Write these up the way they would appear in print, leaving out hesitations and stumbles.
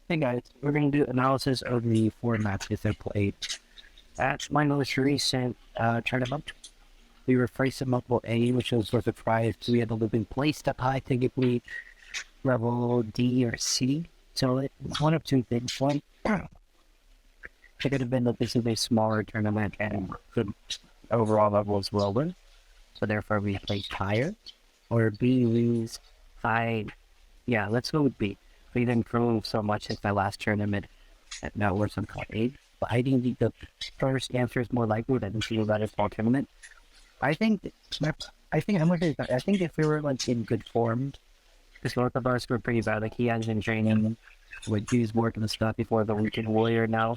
Hey guys, we're going to do analysis of the four matches I played at my most recent tournament. We were facing multiple A, which was worth a prize. We had to live in placed up high, technically level D or C. So it's one of two things. One, it could have been that this is a smaller tournament and the overall level is lower, so therefore we placed higher. Or B, lose high. Yeah, let's go with B. We didn't improve so much since my last tournament. Now we're some called eight. But I think the first answer is more likely that this is about a small tournament. I think I think I'm looking at I think if we were like in good form, because both of us were pretty bad. Like he has been training with his work and stuff before the weekend warrior now.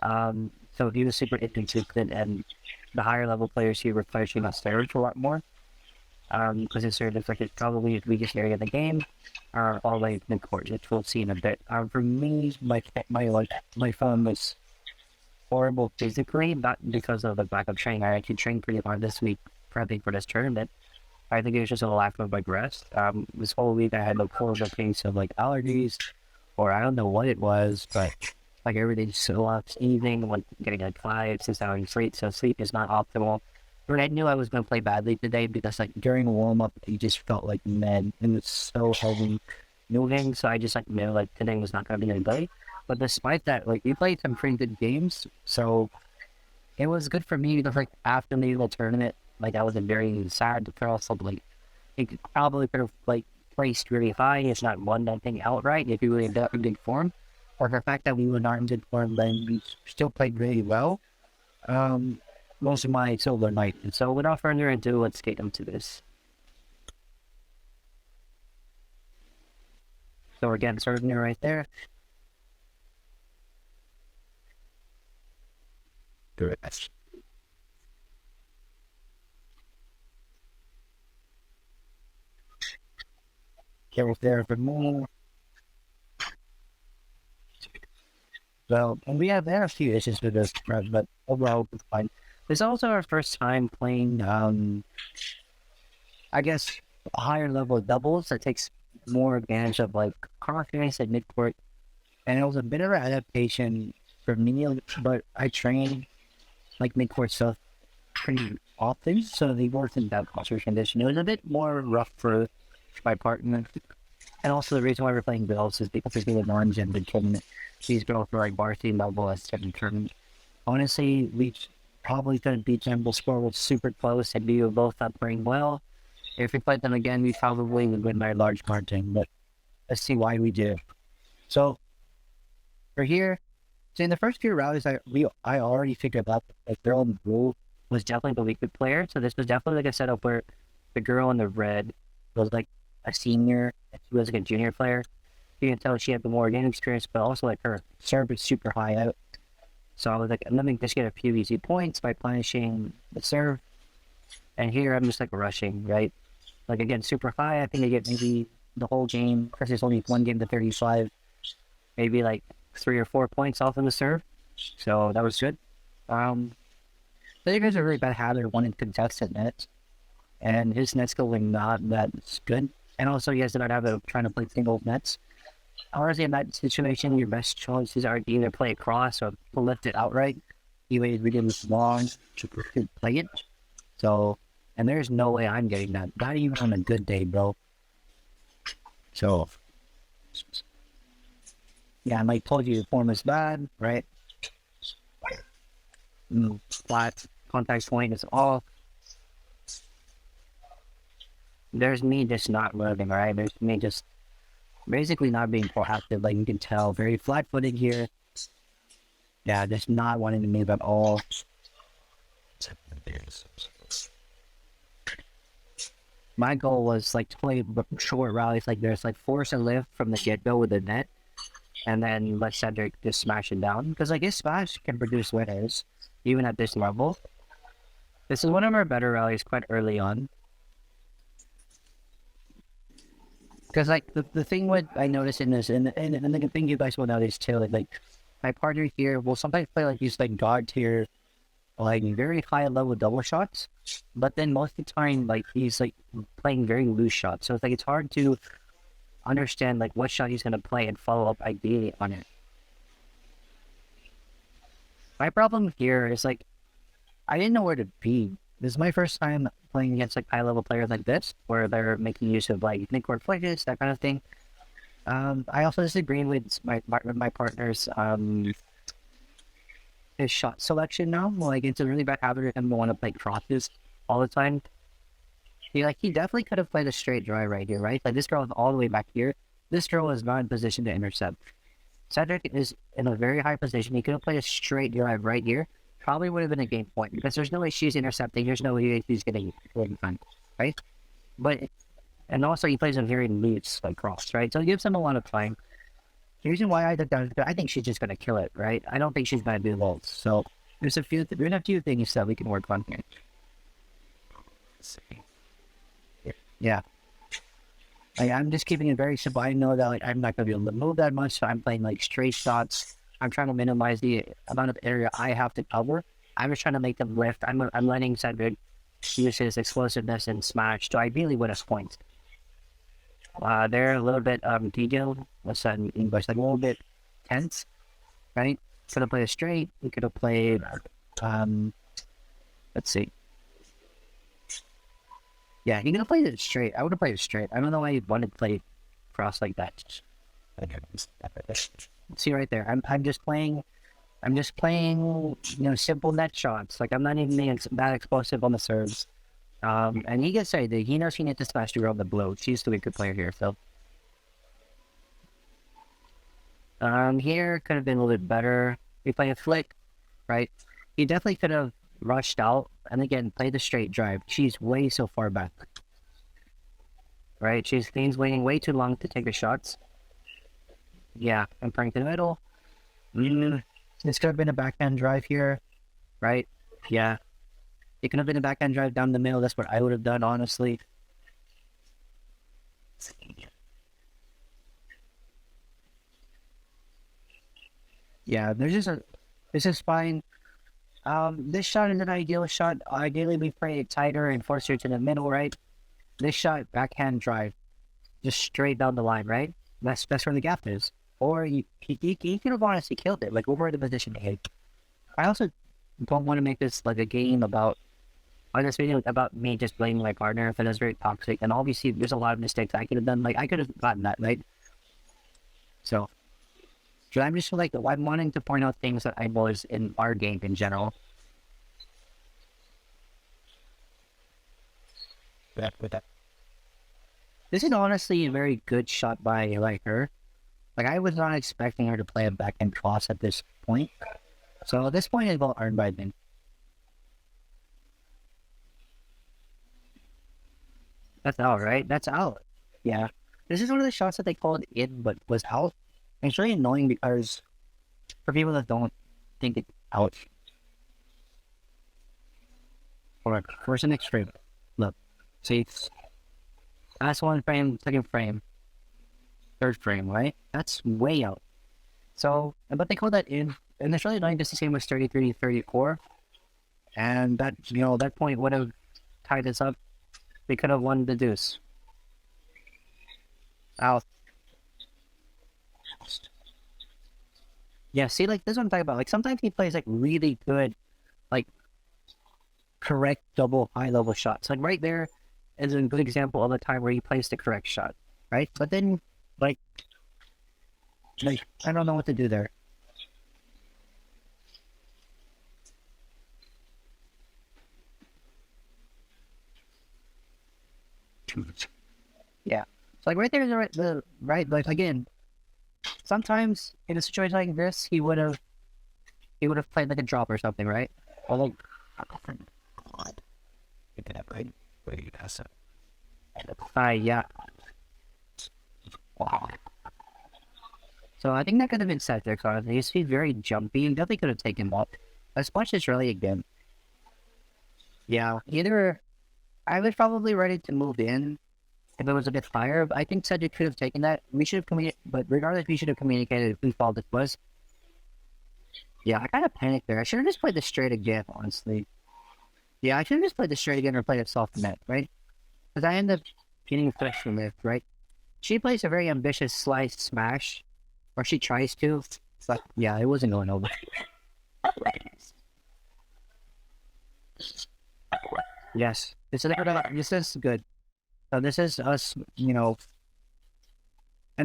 So he was super inconsistent, and the higher level players here were flashing us Surge a lot more. Because his Surge is like it's probably his weakest area in the game. All like mid court, which we'll see in a bit. For me, my phone was horrible physically, not because of the lack of training. I actually trained pretty hard this week prepping for this tournament. I think it was just a lack of like rest. This whole week I had a horrible case of like allergies, or I don't know what it was, but like everything's so lost evening, like getting like 5, 6 hours sleep, so sleep is not optimal. But I knew I was going to play badly today because like during warm up, you just felt like mad and it's so heavy moving. So I just like knew like today was not going to be any day. But despite that, like we played some pretty good games, so it was good for me because like after the little tournament, like I wasn't very sad to also like it probably could have like placed really high, if not won that thing outright if we were in good form. Or the fact that we were not in good form, then we still played really well. Um, Most of my silver knight. And so without further ado, let's get into this. So again, starting right there. Good. Carol there for more. So, and we have had a few issues with this, but overall it's fine. This is also our first time playing, I guess, higher level doubles that takes more advantage of like confidence at midcourt. And it was a bit of an adaptation for me, but I train like midcourt stuff pretty often, so they worked in that posture condition. It was a bit more rough for my partner. And also the reason why we're playing Bills is because it's been non-gender tournament. These girls were like varsity level as second tournament. Honestly, we probably couldn't beat them. The score was super close and we were both not playing well. If we played them again, we probably would win by a large margin, but let's see why we do. So for here, so in the first few rallies, I already figured out that the girl in the blue was definitely the weaker player. So this was definitely like a setup where the girl in the red was like a senior, and she was like a junior player. You can tell she had the more game experience, but also like her serve is super high out. So I was like, let me just get a few easy points by punishing the serve. And here I'm just like rushing, right? Like again, super high. I think I get maybe the whole game. Of course, there's only one game to 35. Maybe like 3 or 4 points off in the serve. So that was good. The other guys are really bad habit of wanting to contest at nets. And his net skill was not that good. And also he has a bad habit of trying to play single nets. Honestly, in that situation, your best choices are to either play across or lift it outright. He waited really long to play it. So, and there's no way I'm getting that. Not even on a good day, bro. So, yeah, I told you the form is bad, right? Flat contact point is off. There's me just not moving, right? There's me just basically not being proactive, like you can tell. Very flat-footed here. Yeah, just not wanting to move at all. My goal was like to play short rallies like this, like force a lift from the get-go with the net, and then let Cedric just smash it down. Because like his smash can produce winners, even at this level. This is one of our better rallies quite early on. Because like the thing what I noticed in this, and the thing you guys will notice too, like my partner here will sometimes play like these like god tier, like very high level double shots, but then most of the time like he's like playing very loose shots. So it's like it's hard to understand like what shot he's gonna play and follow up ideally on it. My problem here is like I didn't know where to be. This is my first time playing against like high level players like this, where they're making use of like mid-court flinches, that kind of thing. I also disagree with my partner's his shot selection now. Like it's a really bad habit of him to want to play crosses all the time. He definitely could have played a straight drive right here, right? Like this girl is all the way back here. This girl is not in position to intercept. Cedric is in a very high position. He could have played a straight drive right here. Probably would have been a game point because there's no way she's intercepting. There's no way she's getting fun, right? But and also he plays a very loose like cross, right? So it gives him a lot of time. The reason why I think that I think she's just gonna kill it, right? I don't think she's gonna do loads. So there's a few things that we can work on here. Let's see. Yeah. Like, I'm just keeping it very simple. I know that like I'm not gonna be able to move that much, so I'm playing like straight shots. I'm trying to minimize the amount of area I have to cover. I'm just trying to make them lift. I'm letting Cedric use his explosiveness and smash to ideally win us points. They're a little bit detailed. What's that in English? Like a little bit tense, right? Could have played a straight. We could have played let's see. Yeah, he could have played it straight. I would have played it straight. I don't know why he wanted to play cross like that. See right there. I'm just playing, you know, simple net shots. Like I'm not even being that explosive on the serves. And he gets say that he knows he needs to smash through on the blow. She's the good player here, so. Here could have been a little bit better. We play a flick, right? He definitely could have rushed out and again play the straight drive. She's way so far back, right? He's waiting way too long to take the shots. Yeah, I'm playing to the middle. This could have been a backhand drive here, right? Yeah, it could have been a backhand drive down the middle. That's what I would have done, honestly. Yeah, this is fine. This shot is an ideal shot. Ideally, we play it tighter and force her to the middle, right? This shot, backhand drive, just straight down the line, right? That's where the gap is. Or he could have honestly killed it. Like, over the position to hit. I also don't want to make this like a game about, on this video, about me just blaming my partner if it is very toxic. And obviously, there's a lot of mistakes I could have done. Like, I could have gotten that, right? So I'm just like, I'm wanting to point out things that I was in our game in general. This is honestly a very good shot by like her. Like I was not expecting her to play a backhand cross at this point. So at this point it will earn by me. That's out, right? That's out. Yeah. This is one of the shots that they called in but was out. And it's really annoying because for people that don't think it's out. Alright, first and next frame. Look. See, last one frame, second frame, third frame, right? That's way out. So, but they call that in, and it's really annoying. Just the same was 33-34, and that, you know, that point would have tied us up. We could have won the deuce. Out. Yeah, see, like this is what I'm talking about. Like sometimes he plays like really good, like correct double high level shots. Like right there is a good example of the time where he plays the correct shot, right? But then, like I don't know what to do there. Yeah, so like right there is the right. Like again, sometimes in a situation like this, he would have played like a drop or something, right? Or like, God, yeah. Wow. So I think that could have been Cedric, honestly. He's very jumpy and definitely could have taken him up. As much as really again. Yeah, either I was probably ready to move in if it was a bit higher. But I think Cedric could have taken that. We should have communicated, but regardless, we should have communicated whose fault it was. Yeah, I kind of panicked there. I should have just played the straight again, honestly. Yeah, I should have just played the straight again or played it soft net, right? Because I ended up getting a fresh from it, right? She plays a very ambitious slice smash, or she tries to, but yeah, it wasn't going over. Yes, this is good. So this is us, and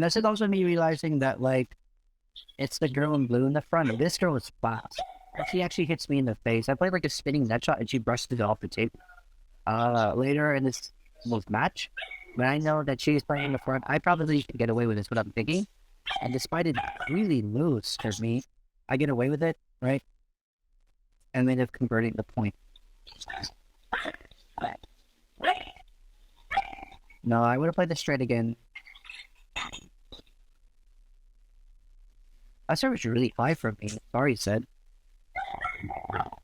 this is also me realizing that like it's the girl in blue in the front. This girl is fast. And she actually hits me in the face. I played like a spinning net shot and she brushed it off the table. Later in this match, but I know that she's playing in the front. I probably can get away with this, what I'm thinking. And despite it really loose for me, I get away with it, right? And then of converting the point. No, I would have played the straight again. That server's really high for me. Sorry, said.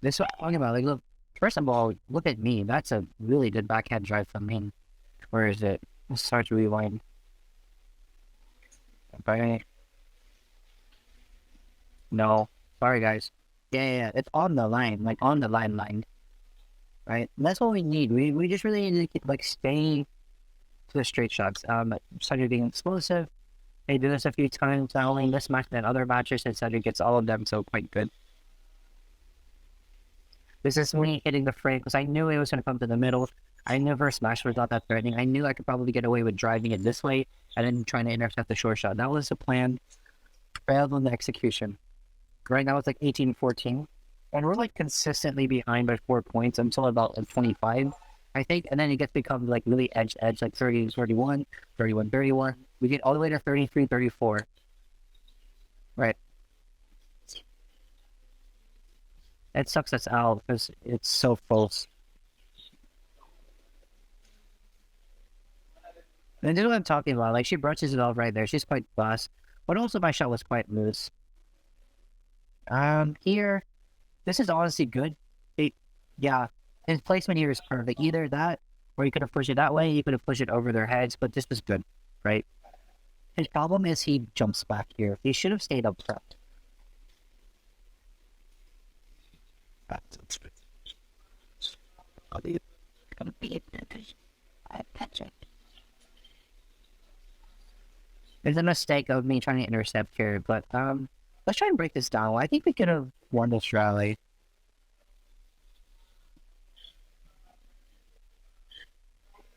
This is what I'm talking about. Like, look, first of all, look at me. That's a really good backhand drive from me. Where is it? Let's start to rewind. Bye. No. Sorry, guys. Yeah. It's on the line. Like, on the line. Right? And that's what we need. We just really need to keep, like, staying to the straight shots. Started being explosive. They do this a few times, not only in this match, but in other matches, and Cedric gets all of them, so quite good. This is me hitting the frame, because I knew it was going to come to the middle. I knew her smash was not that threatening. I knew I could probably get away with driving it this way, and then trying to intercept the short shot. That was the plan. Failed on the execution. Right now it's like 18-14. And we're like consistently behind by 4 points until about like 25, I think. And then it gets become like really edge, like 30-31, 31-31. We get all the way to 33-34. Right. It sucks us out because it's so false. And this is what I'm talking about. Like, she brushes it off right there. She's quite fast. But also my shot was quite loose. Here, this is honestly good. Yeah, his placement here is perfect. Either that, or you could have pushed it that way, you could have pushed it over their heads, but this was good, right? His problem is he jumps back here. He should have stayed up front. It's a mistake of me trying to intercept here, but let's try and break this down. I think we could have won this rally.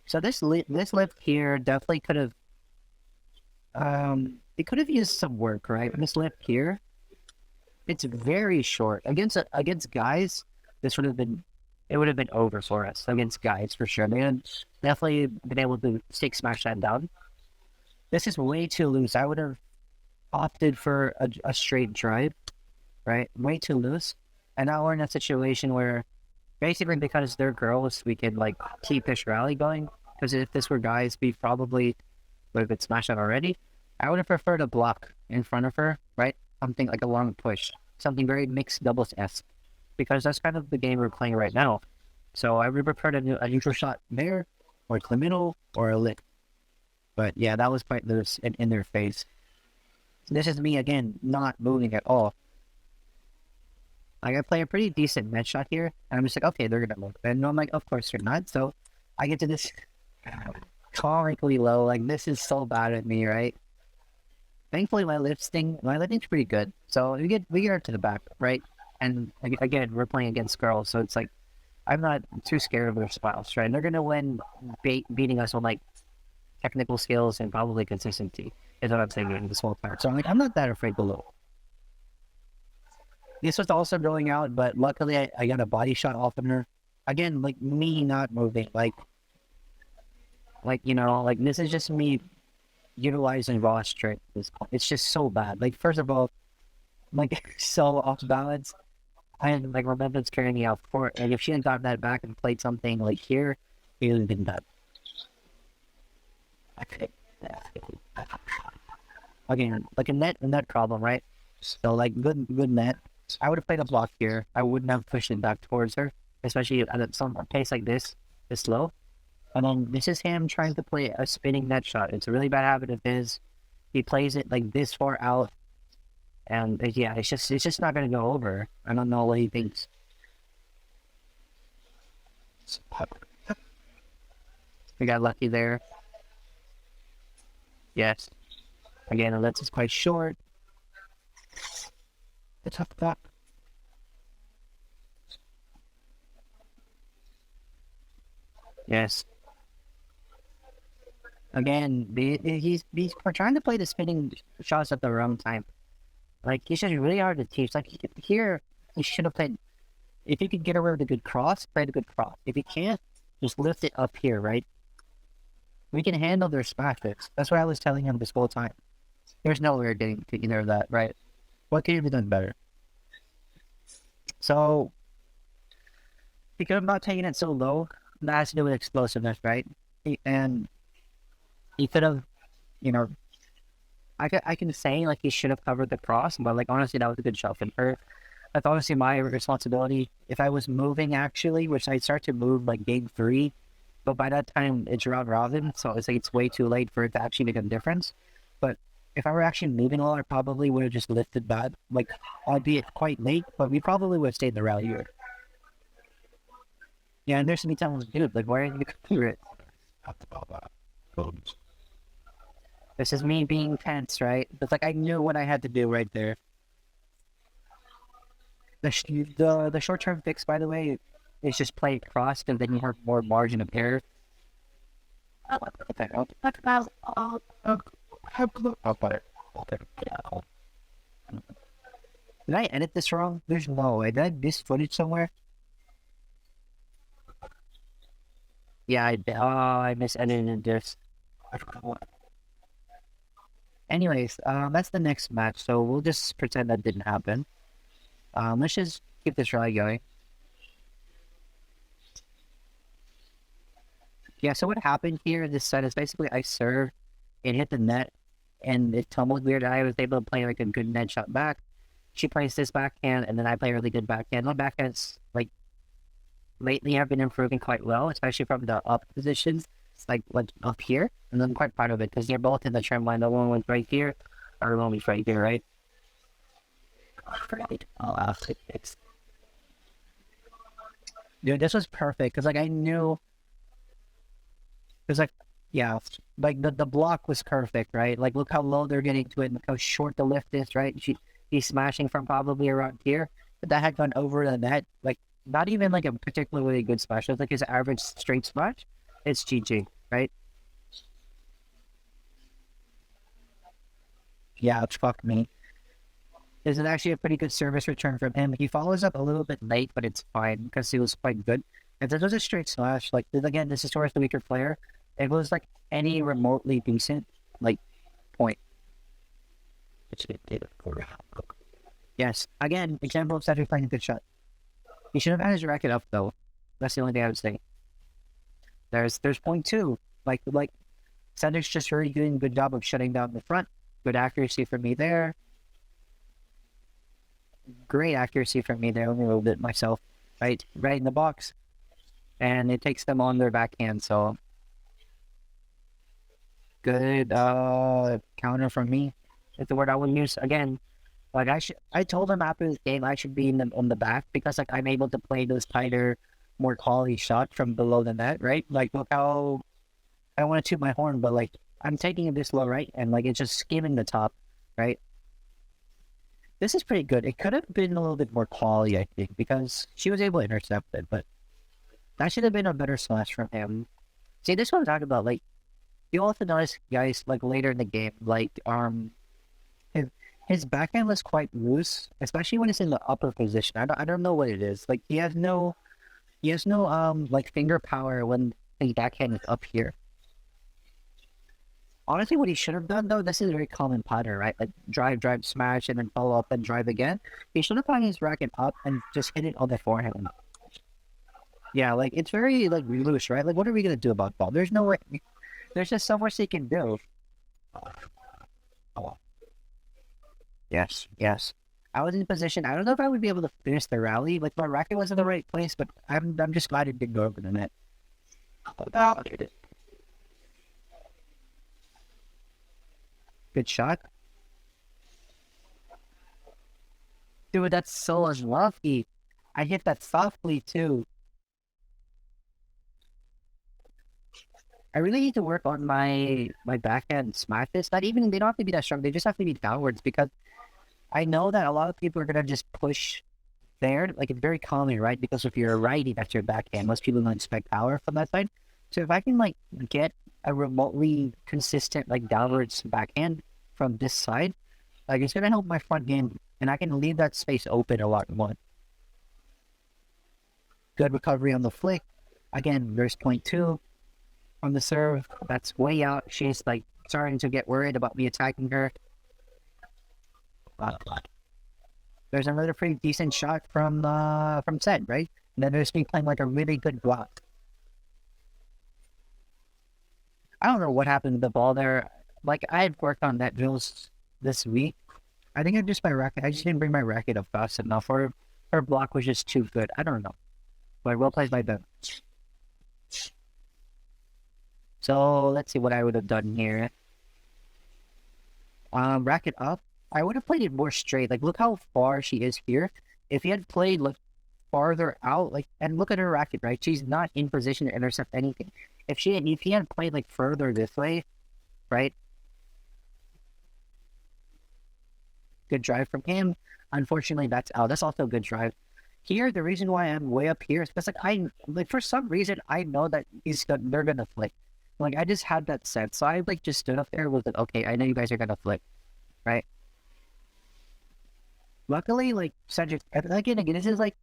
So this lift here definitely could have it could have used some work, right? This lift here, it's very short. Against guys, it would have been over for us. Against guys for sure. They had definitely been able to stick smash that down. This is way too loose. I would have opted for a straight drive, right? Way too loose. And now we're in a situation where basically because they're girls, we can like keep this rally going. Because if this were guys, we probably would have been smashed out already. I would have preferred a block in front of her, right? Something like a long push. Something very mixed doubles-esque. Because that's kind of the game we're playing right now. So I would have preferred a neutral shot there, or to the middle, or a lick. But yeah, that was quite loose and in their face. This is me, again, not moving at all. Like, I play a pretty decent net shot here, and I'm just like, okay, they're gonna move. And I'm like, of course they're not. So I get to this comically low. Like, this is so bad at me, right? Thankfully, my lifting's pretty good. So we get her to the back, right? And again, we're playing against girls, so it's like, I'm not too scared of their styles, right? And they're gonna win beating us on like technical skills and probably consistency, is what I'm saying in this whole part. So I'm like, I'm not that afraid below. This was also going out, but luckily I got a body shot off of her. Again, like me not moving, like this is just me utilizing raw strength at this point. It's just so bad. Like, first of all, like so off balance. And like Remembrance carrying me out for it. Like, if she had gotten that back and played something like here, it would have been done. Again, like a net problem, right? So like good net. I would have played a block here. I wouldn't have pushed it back towards her, especially at some pace like this low. And then this is him trying to play a spinning net shot. It's a really bad habit of his. He plays it like this far out, and yeah, it's just not gonna go over. I don't know what he thinks. We got lucky there. Yes. Again, the lens is quite short. The tough back. Yes. Again, he's trying to play the spinning shots at the wrong time. Like, he's just really hard to teach. Like, here, he should have played. If you could get away with a good cross, play the good cross. If you can't, just lift it up here, right? We can handle their smashes. That's what I was telling him this whole time. There's no way we're getting to either of that, right? What could you have done better? So, because I'm not taking it so low, that has to do with explosiveness, right? And he could have, you know, I can say like he should have covered the cross, but like honestly, that was a good shot from her. That's obviously my responsibility. If I was moving actually, which I start to move like game 3, but by that time it's round robin, so it's like it's way too late for it to actually make a difference. But if I were actually moving a lot, I probably would have just lifted that, like albeit quite late, but we probably would have stayed in the rally here. Yeah, and there's some times, dude, like why are you clear it? This is me being tense, right? It's like I knew what I had to do right there. The short term fix, by the way, is just play it crossed, and then you have more margin of error. What the hell? Did I edit this wrong? There's no way. Did I miss footage somewhere? Yeah, I misedited this. Anyways, that's the next match, so we'll just pretend that didn't happen. Let's just keep this rally going. Yeah, so what happened here in this set is basically I served, it hit the net, and it tumbled weird. I was able to play like a good net shot back. She plays this backhand, and then I play a really good backhand. My backhands, like, lately have been improving quite well, especially from the up positions. It's like up here, and I'm quite proud of it because they're both in the trim line. The one was right here, or the one was right here, right? Right. Oh, it's dude, this was perfect because like I knew, because like yeah, like the block was perfect, right? Like look how low they're getting to it, and look how short the lift is, right? He's smashing from probably around here, but that had gone over the net, like not even like a particularly good smash. It was like his average straight smash. It's GG, right? Yeah, it's fuck me. This is actually a pretty good service return from him. He follows up a little bit late, but it's fine because he was quite good. If this was a straight slash, like again, this is towards the weaker player. If it was like any remotely decent, like point. Yes, again, example of Cedric playing a good shot. He should have had his racket up though. That's the only thing I would say. There's point two. Like Cedric's just really doing a good job of shutting down the front. Good accuracy for me there. Great accuracy from me there. Only a little bit myself. Right in the box. And it takes them on their backhand, so good counter from me. It's the word I would use again. Like I told him after this game I should be on the back because like I'm able to play those tighter, more quality shots from below the net, right? Like look how I don't want to toot my horn, but like I'm taking it this low, right? And like it's just skimming the top, right? This is pretty good. It could have been a little bit more quality, I think, because she was able to intercept it, but that should have been a better slash from him. See, this is what I'm talking about. Like, you also notice, guys, like later in the game, like, his backhand was quite loose, especially when it's in the upper position. I don't know what it is. Like, he has no, like, finger power when his backhand is up here. Honestly, what he should have done, though, this is a very common pattern, right? Like, drive, smash, and then follow up and drive again. He should have found his racket up and just hit it on the forehand. Yeah, like, it's very, like, loose, right? Like, what are we gonna do about ball? There's no way. There's just so much he can do. Oh. Yes. I was in position. I don't know if I would be able to finish the rally. Like, my racket was in the right place, but I'm just glad it didn't go over the net. Good shot. Dude, that's so unlucky. I hit that softly, too. I really need to work on my backhand smashes. Not even they don't have to be that strong. They just have to be downwards because I know that a lot of people are gonna just push there. Like it's very common, right? Because if you're a righty, that's your backhand. Most people don't expect power from that side. So if I can like get a remotely consistent like downwards backhand from this side, like it's gonna help my front game, and I can leave that space open a lot more. Good recovery on the flick. Again, there's point two on the serve. That's way out. She's like starting to get worried about me attacking her. Uh, there's another pretty decent shot from Zed, right? And then there's me playing like a really good block. I don't know what happened to the ball there. Like I had worked on that drills this week. I think I just my racket. I just didn't bring my racket up fast enough, or her block was just too good. I don't know. But well played by them. So let's see what I would have done here. Racket up. I would have played it more straight. Like look how far she is here. If he had played like farther out, like and look at her racket, right? She's not in position to intercept anything. If he had played like further this way, right? Good drive from him. Unfortunately, that's out. That's also a good drive. Here, the reason why I'm way up here is because like for some reason I know that they're gonna flick. Like I just had that sense. So I like just stood up there with like, okay, I know you guys are gonna flick, right? Luckily, like Cedric again, this is like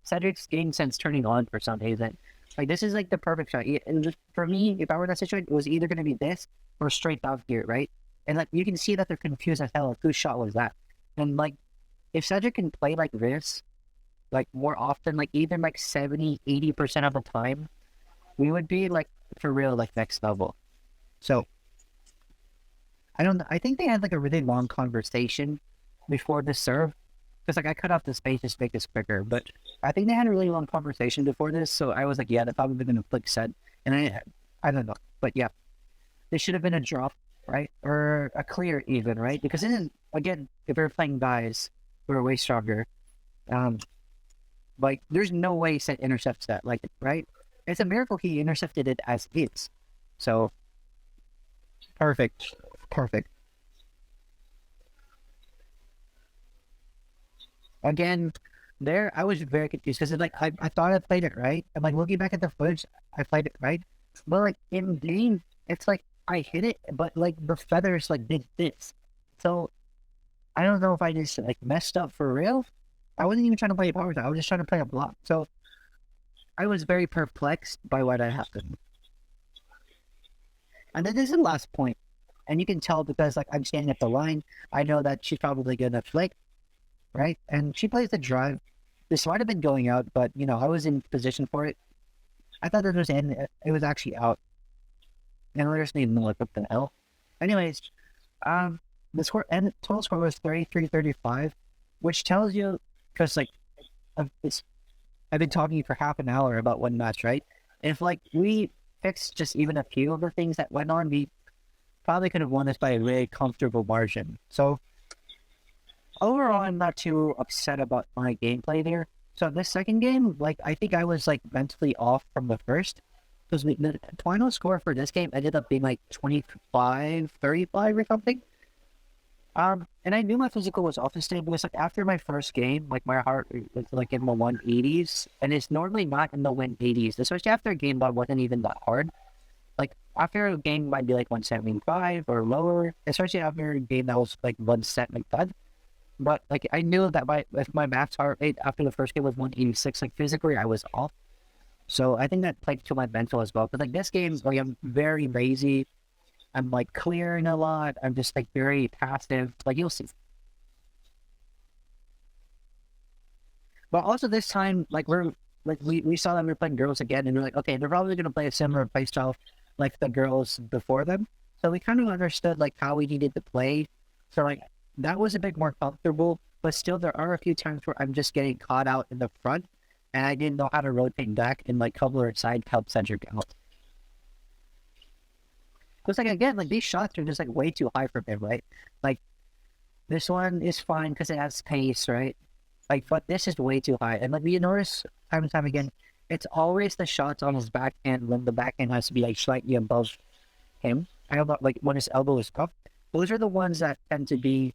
Cedric's game sense turning on for some reason. Like this is like the perfect shot. And for me, if I were in that situation, it was either gonna be this or straight down here, right? And like you can see that they're confused as hell. Like whose shot was that? And like if Cedric can play like this, like more often, like even like 70-80% of the time, we would be like for real like next level. So I don't know. I think they had like a really long conversation before this serve. Because like I cut off the space to make this quicker, but I think they had a really long conversation before this, so I was like, yeah, they're probably gonna flick set. And I don't know. But yeah. This should have been a drop, right? Or a clear even, right? Because then again, if we're playing guys who are way stronger, um, like there's no way Set intercepts that, like, right? It's a miracle he intercepted it as is. So perfect. Perfect. Again, there I was very confused because like I thought I played it right. I'm like looking back at the footage, I played it right. But like in game, it's like I hit it, but like the feathers like did this. So I don't know if I just like messed up for real. I wasn't even trying to play a power shot. I was just trying to play a block. So I was very perplexed by what had happened. And then this is the last point. And you can tell because like I'm standing at the line. I know that she's probably gonna flick, right? And she plays the drive. This might have been going out, but you know, I was in position for it. I thought it was in. It was actually out. And I just need to look up the L. Anyways, the score and total score was 33-35, which tells you because like I've been talking for half an hour about one match, right? If like we fixed just even a few of the things that went on, we probably could have won this by a very comfortable margin. So overall, I'm not too upset about my gameplay there. So this second game, like I think I was like mentally off from the first. Because the final score for this game ended up being like 25-35 or something. And I knew my physical was off this day because like after my first game, like my heart was like in the 180s, and it's normally not in the 180s, especially after a game that wasn't even that hard. Like after a game might be like 175 or lower, especially after a game that was like one set like that. But like I knew that if my max heart rate after the first game was 186, like physically I was off. So I think that played to my mental as well. But like this game, like I'm very lazy. I'm like clearing a lot. I'm just like very passive. Like you'll see. But also this time, like we saw that we were playing girls again, and we're like, okay, they're probably gonna play a similar play style like the girls before them. So we kind of understood like how we needed to play. So like that was a bit more comfortable. But still, there are a few times where I'm just getting caught out in the front, and I didn't know how to rotate back and like cover side help Cedric out. Because like again, like these shots are just like way too high for him, right? Like this one is fine because it has pace, right? Like, but this is way too high. And like we notice time and time again, It's always the shots on his backhand when the backhand has to be like slightly above him. I know that like when his elbow is up. Those are the ones that tend to be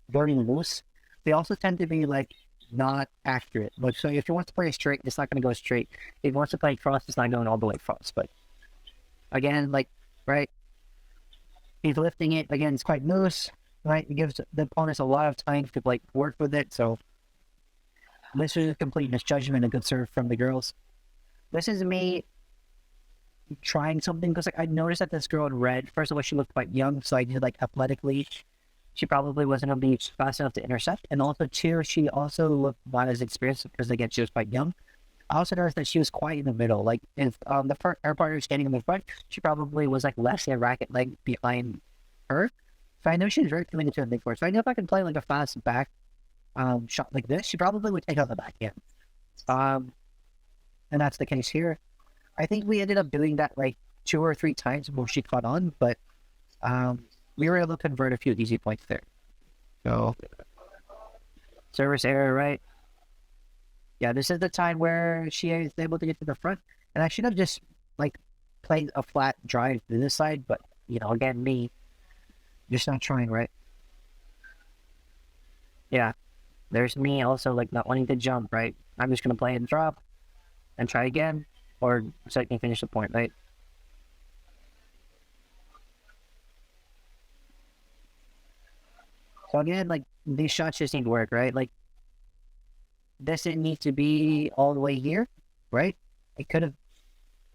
very loose. They also tend to be like not accurate. Like so if he wants to play straight, it's not gonna go straight. If he wants to play cross, it's not going all the way cross. But again, like right, he's lifting it. Again, it's quite loose, right? It gives the opponents a lot of time to like work with it. So this is a complete misjudgment, a good serve from the girls. This is me trying something because like I noticed that this girl in red, first of all, she looked quite young, so I did like athletically, she probably wasn't gonna be fast enough to intercept. And also two, she also looked not as experienced because again she was quite young. I also noticed that she was quite in the middle. Like if the front her partner was standing in the front, she probably was like less a racket leg behind her. So I know she's very committed to the big four. So I know if I can play like a fast back shot like this, she probably would take out the backhand. Um and that's the case here. I think we ended up doing that like 2 or 3 times before she caught on, but we were able to convert a few easy points there. So service error, right? Yeah, this is the time where she is able to get to the front, and I should have just like played a flat drive to this side, but you know, again, me just not trying, right? Yeah, there's me also like not wanting to jump, right? I'm just gonna play and drop and try again, or so I can finish the point, right? So again, like these shots just need work, right? Like this didn't need to be all the way here, right? It could have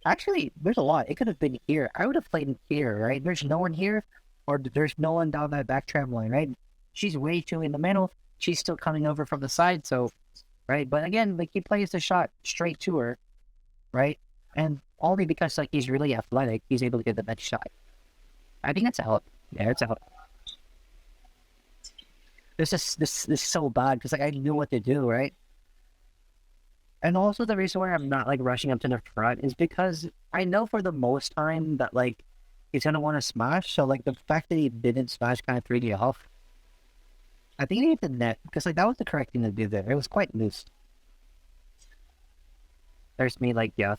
actually. There's a lot. It could have been here. I would have played it here, right? There's no one here, or there's no one down that back trampoline, right? She's way too in the middle. She's still coming over from the side, so right. But again, like he plays the shot straight to her, right? And only because like he's really athletic, he's able to get the next shot. I think that's out. Yeah, it's out. This is so bad because like I knew what to do, right? And also the reason why I'm not like rushing up to the front is because I know for the most time that like he's gonna want to smash. So like the fact that he didn't smash kind of threw me off. I think he hit the net because like that was the correct thing to do there. It was quite loose. There's me like yeah.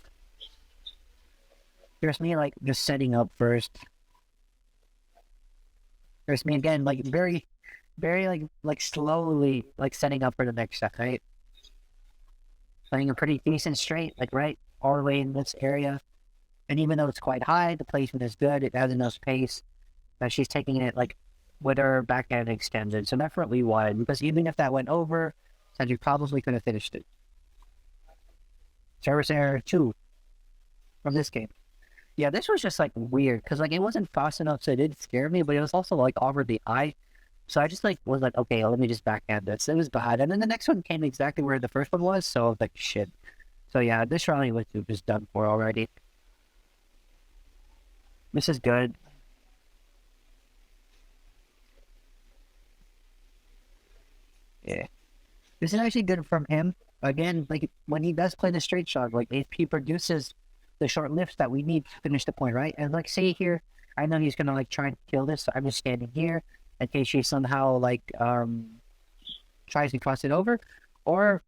There's me like just setting up first. There's me again like very like slowly like setting up for the next shot, right? Playing a pretty decent straight, like right all the way in this area. And even though it's quite high, the placement is good. It has enough pace that she's taking it like with her backhand extended. So definitely wide because even if that went over, Cedric probably could have finished it. Service error 2 from this game. Yeah, this was just like weird because like it wasn't fast enough, so it did scare me, but it was also like over the eye. So I just like was like, okay, let me just backhand this. It was bad, and then the next one came exactly where the first one was. So I was like, shit. So yeah, this rally was just done for already. This is good. Yeah. This is actually good from him. Again, like when he does play the straight shot, like if he produces the short lifts that we need to finish the point, right? And like say here, I know he's gonna like try and kill this, so I'm just standing here in case she somehow like tries to cross it over. Or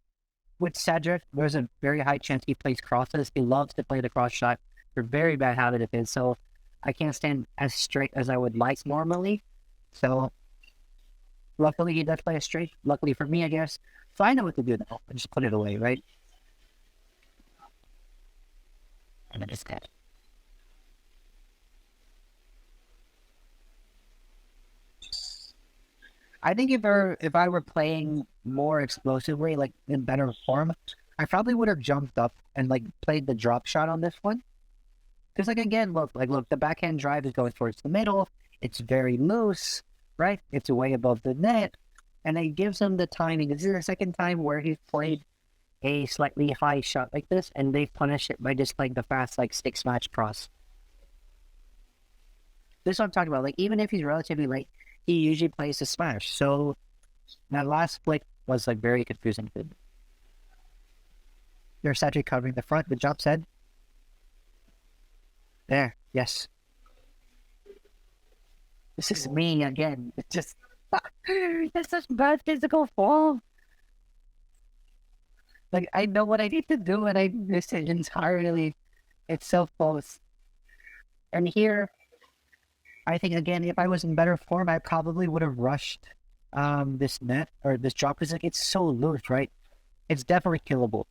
with Cedric, there's a very high chance he plays crosses. He loves to play the cross shot. It's a very bad habit of his, so I can't stand as straight as I would like normally. So luckily, he does play it straight. Luckily for me, I guess. So I know what to do now. I just put it away, right? And then it's dead. I think if I were playing more explosively, like in better form, I probably would have jumped up and like played the drop shot on this one. Because like again, look, the backhand drive is going towards the middle. It's very loose, right? It's way above the net, and it gives him the timing. This is the second time where he's played a slightly high shot like this, and they've punished it by just playing the fast like stick smash cross. This is what I'm talking about. Like even if he's relatively late, he usually plays the smash. So that last flick was like very confusing. There's Cedric covering the front. Good job, said. There, yes. This is me again. It's just that's such bad physical form. Like, I know what I need to do, and I miss it entirely. It's so close. And here, I think, again, if I was in better form, I probably would have rushed this net or this drop because like, it's so loose, right? It's definitely killable.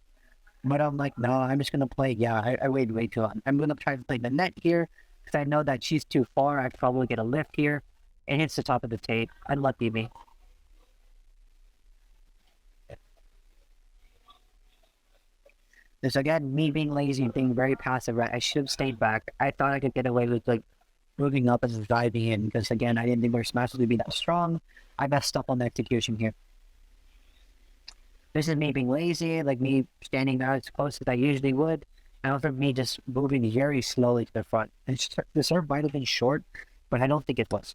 But I'm like, no, I'm just gonna play. Yeah, I waited way too long. I'm gonna try to play the net here because I know that she's too far. I could probably get a lift here. It hits the top of the tape. Unlucky me. This again, me being lazy and being very passive, right? I should have stayed back. I thought I could get away with like moving up and driving in because again, I didn't think our smash would be that strong. I messed up on the execution here. This is me being lazy, like me standing out as close as I usually would, and also me just moving very slowly to the front. And the serve might have been short, but I don't think it was.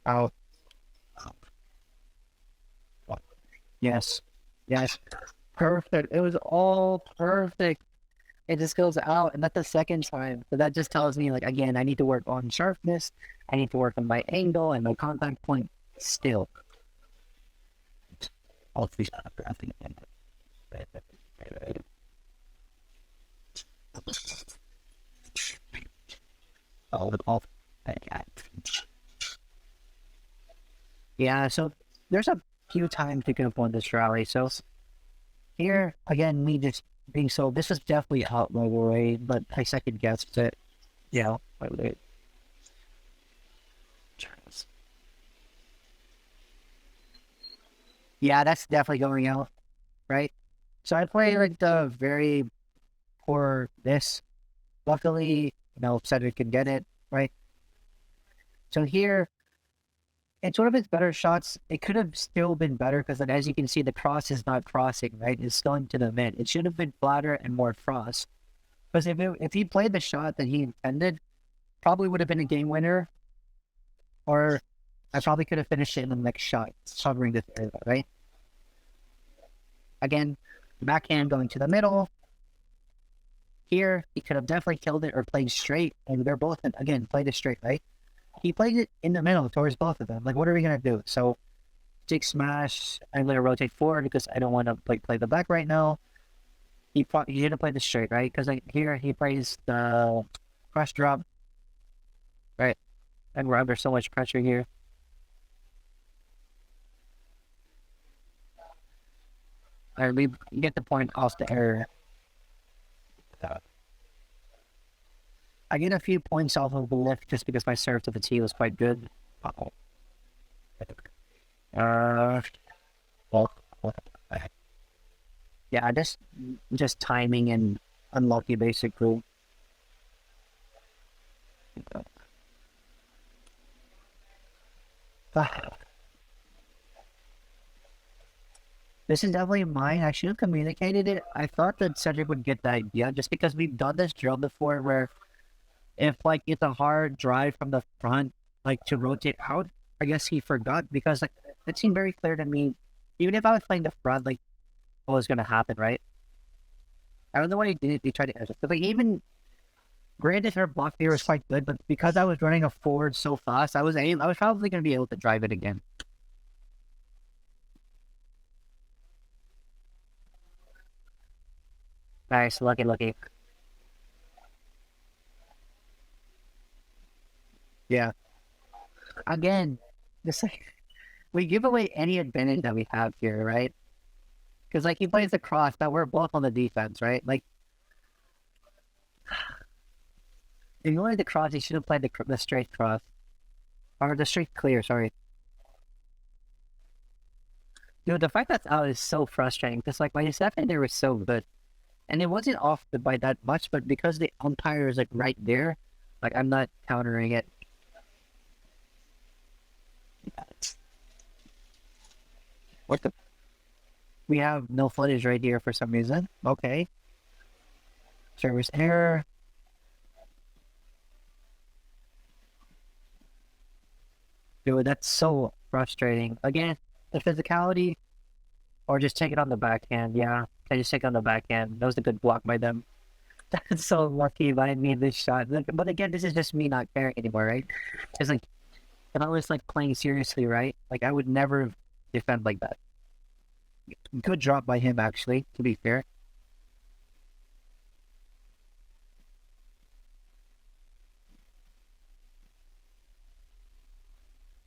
Oh, yes, yes, perfect. It was all perfect. It just goes out, and that's the second time. So that just tells me, like, again, I need to work on sharpness. I need to work on my angle and my contact point still. All three. All. Yeah, so there's a few times you can have won this rally. So here, again, me just being so, this is definitely out my way, but I second guessed it. Yeah, wait. Yeah, that's definitely going out, right? So I play like the very poor this. Luckily, Cedric can get it, right? So here, it's one of his better shots. It could have still been better because, like, as you can see, the cross is not crossing, right? It's going to the mid. It should have been flatter and more frost. Because if he played the shot that he intended, probably would have been a game winner, or I probably could have finished it in the next shot, covering this area, right? Again, backhand going to the middle. Here, he could have definitely killed it or played straight, and they're both, again, played it straight, right? He played it in the middle towards both of them. Like, what are we going to do? So, stick smash, I'm going to rotate forward because I don't want to play the back right now. He didn't play the straight, right? Because like, here, he plays the crush drop, right? And we're under so much pressure here. Alright, we get the point off the error. I get a few points off of the lift just because my serve to the tee was quite good. Uh-oh. Well, yeah, just timing and unlucky basic rule. This is definitely mine. I should have communicated it. I thought that Cedric would get the idea just because we've done this drill before where if like it's a hard drive from the front, like to rotate out, I guess he forgot because like it seemed very clear to me, even if I was playing the front, like what was gonna happen, right? I don't know what he did. He tried to edge it. But like even granted her block there was quite good, but because I was running a forward so fast, I was probably gonna be able to drive it again. Nice, lucky. Yeah. Again, just like we give away any advantage that we have here, right? Because like he plays the cross, but we're both on the defense, right? Like if you wanted the cross, he should have played the straight cross or the straight clear. Sorry, dude. The fact that's out is so frustrating because like my second there was so good, and it wasn't off by that much, but because the umpire is like right there, like I'm not countering it. What the? We have no footage right here for some reason. Okay. Service error. Dude, that's so frustrating. Again, the physicality, or just take it on the backhand. Yeah, I just take it on the backhand. That was a good block by them. That's so lucky if I made this shot. But again, this is just me not caring anymore, right? It's like, if I was like playing seriously, right? Like I would never defend like that. Good drop by him, actually, to be fair.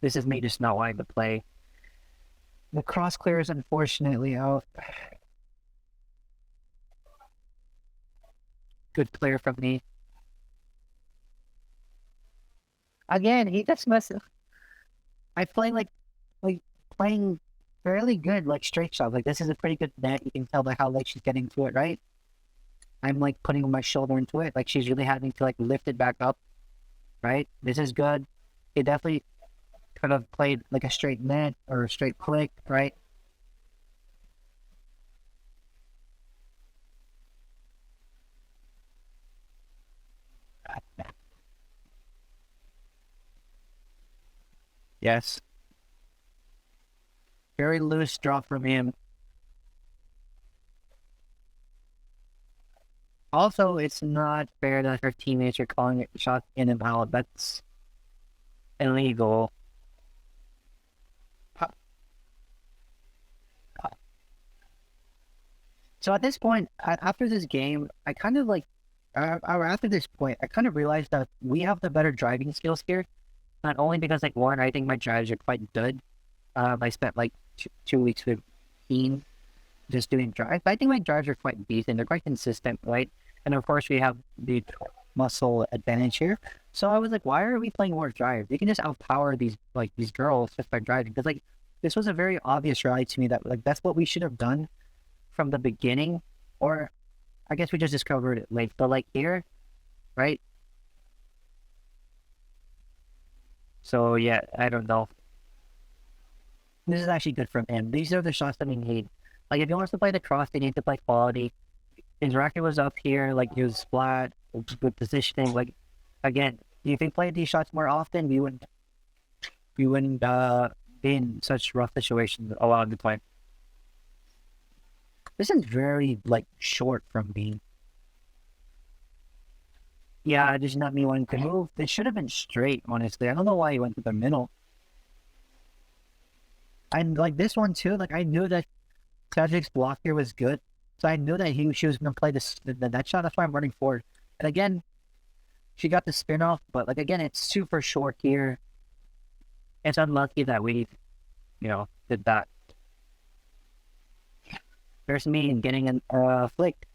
This is me just not wanting to play. The cross clear is unfortunately out. Good player from me. Again, he just must. I play like playing fairly good, like straight shot. Like this is a pretty good net. You can tell by how late she's getting to it, right? I'm like putting my shoulder into it. Like she's really having to like lift it back up, right? This is good. He definitely could have played like a straight net or a straight click, right? Yes. Very loose drop from him. Also, it's not fair that her teammates are calling it shots in and out. That's illegal. So at this point, after this game, I kind of like, or after this point, I kind of realized that we have the better driving skills here. Not only because, like, one, I think my drives are quite good. I spent like 2 weeks with Keen just doing drives. I think my drives are quite decent. They're quite consistent, right? And of course, we have the muscle advantage here. So I was like, why are we playing more drives? You can just outpower these girls just by driving. Because like this was a very obvious rally to me that like that's what we should have done from the beginning, or I guess we just discovered it late. But like here, right? So yeah, I don't know. This is actually good from him. These are the shots that we need. Like if he wants to play the cross, they need to play quality. His racket was up here, like he was flat, good positioning. Like again, if he played these shots more often, we wouldn't be in such rough situations a lot of the time. This is very like short from me. Yeah, just not me wanting to move. It should have been straight, honestly. I don't know why he went to the middle. And like this one too, like I knew that Cedric's block here was good. So I knew that she was gonna play the net shot. That's why I'm running forward. And again, she got the spin off, but like again, it's super short here. It's unlucky that we, did that. There's me getting an flick.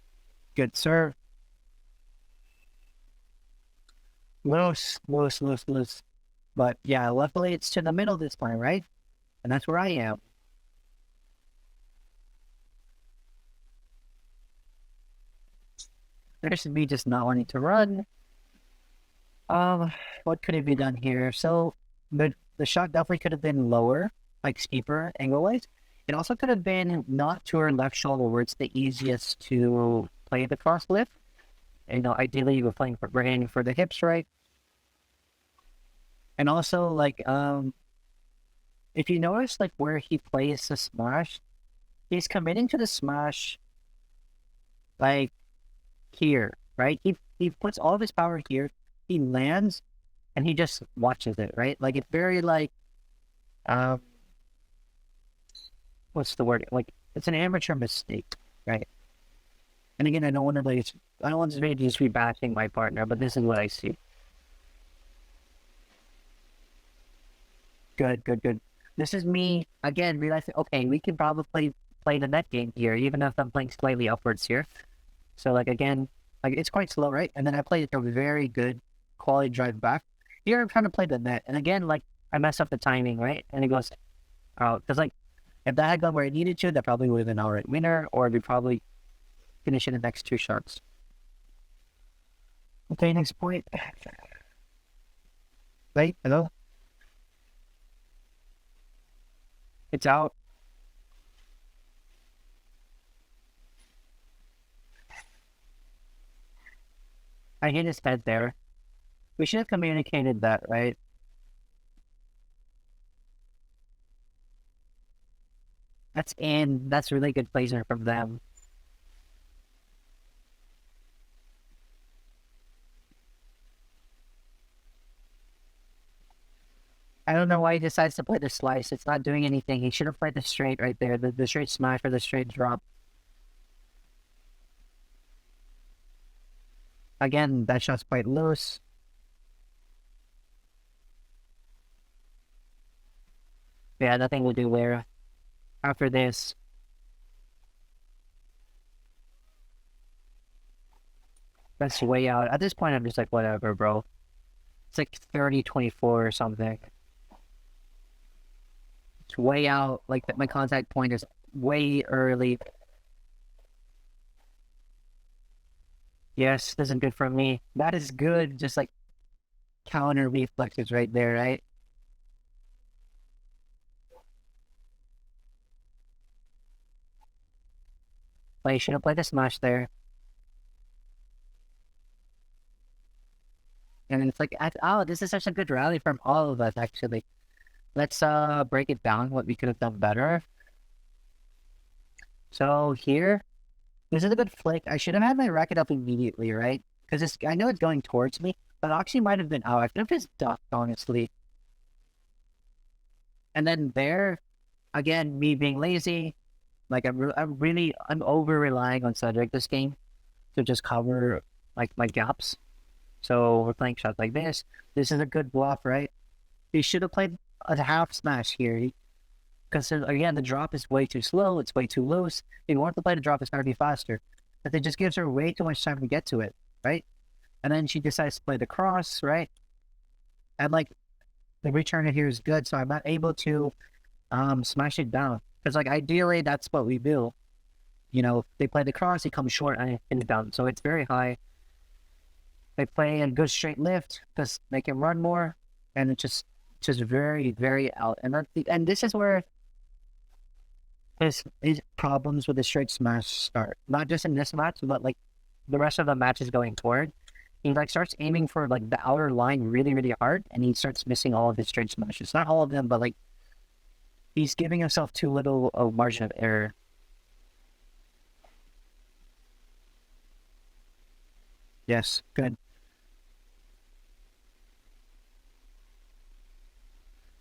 Good serve. Loose, loose, loose, loose. But yeah, luckily it's to the middle this time, right? And that's where I am. There's me just not wanting to run. What could have been done here? So the shot definitely could have been lower, like steeper angle wise. It also could have been not to her left shoulder where it's the easiest to play the cross lift. Ideally we're aiming for the hips, right? And also like if you notice like where he plays the smash, he's committing to the smash like here, right? He puts all of his power here, he lands, and he just watches it, right? Like it's very like um what's the word? Like it's an amateur mistake, right? And again, I don't want this video to be bashing my partner, but this is what I see. Good, good, good. This is me again realizing okay, we can probably play the net game here, even if I'm playing slightly upwards here. So like again, like it's quite slow, right? And then I played a very good quality drive back. Here I'm trying to play the net, and again, like I mess up the timing, right? And it goes out because like if that had gone where it needed to, that probably would have been outright winner, or we probably finish in the next two sharks. Okay, next point. Wait, hello. It's out. I hit his head there. We should have communicated that, right? That's really good placement from them. I don't know why he decides to play the slice. It's not doing anything. He should have played the straight right there. The straight smash or the straight drop. Again, that shot's quite loose. Yeah, nothing will do there. After this. That's way out. At this point, I'm just like, whatever, bro. It's like 30-24 or something. It's way out. Like, my contact point is way early. Yes, this isn't good for me. That is good. Just like counter reflexes right there, right? Like, you should have played the smash there. And it's like, oh, this is such a good rally from all of us, actually. Let's break it down, what we could have done better. So here, this is a good flick. I should have had my racket up immediately, right? Because I know it's going towards me, but actually might have been out. I could have just ducked, honestly. And then there, again, me being lazy. Like, I'm over relying on Cedric this game to just cover, like, my gaps. So we're playing shots like this. This is a good bluff, right? He should have played a half smash here. Because, again, the drop is way too slow. It's way too loose. If you want to play the drop, it's got to be faster. But it just gives her way too much time to get to it, right? And then she decides to play the cross, right? And, like, the return here is good, so I'm not able to smash it down. Because, like, ideally, that's what we do. You know, they play the cross, he comes short, and it's down. So it's very high. They play a good straight lift, just make him run more, and it's just very, very out. And this is where his problems with the straight smash start. Not just in this match, but like the rest of the matches going forward. He like starts aiming for like the outer line really, really hard, and he starts missing all of his straight smashes. Not all of them, but like he's giving himself too little a margin of error. Yes, good.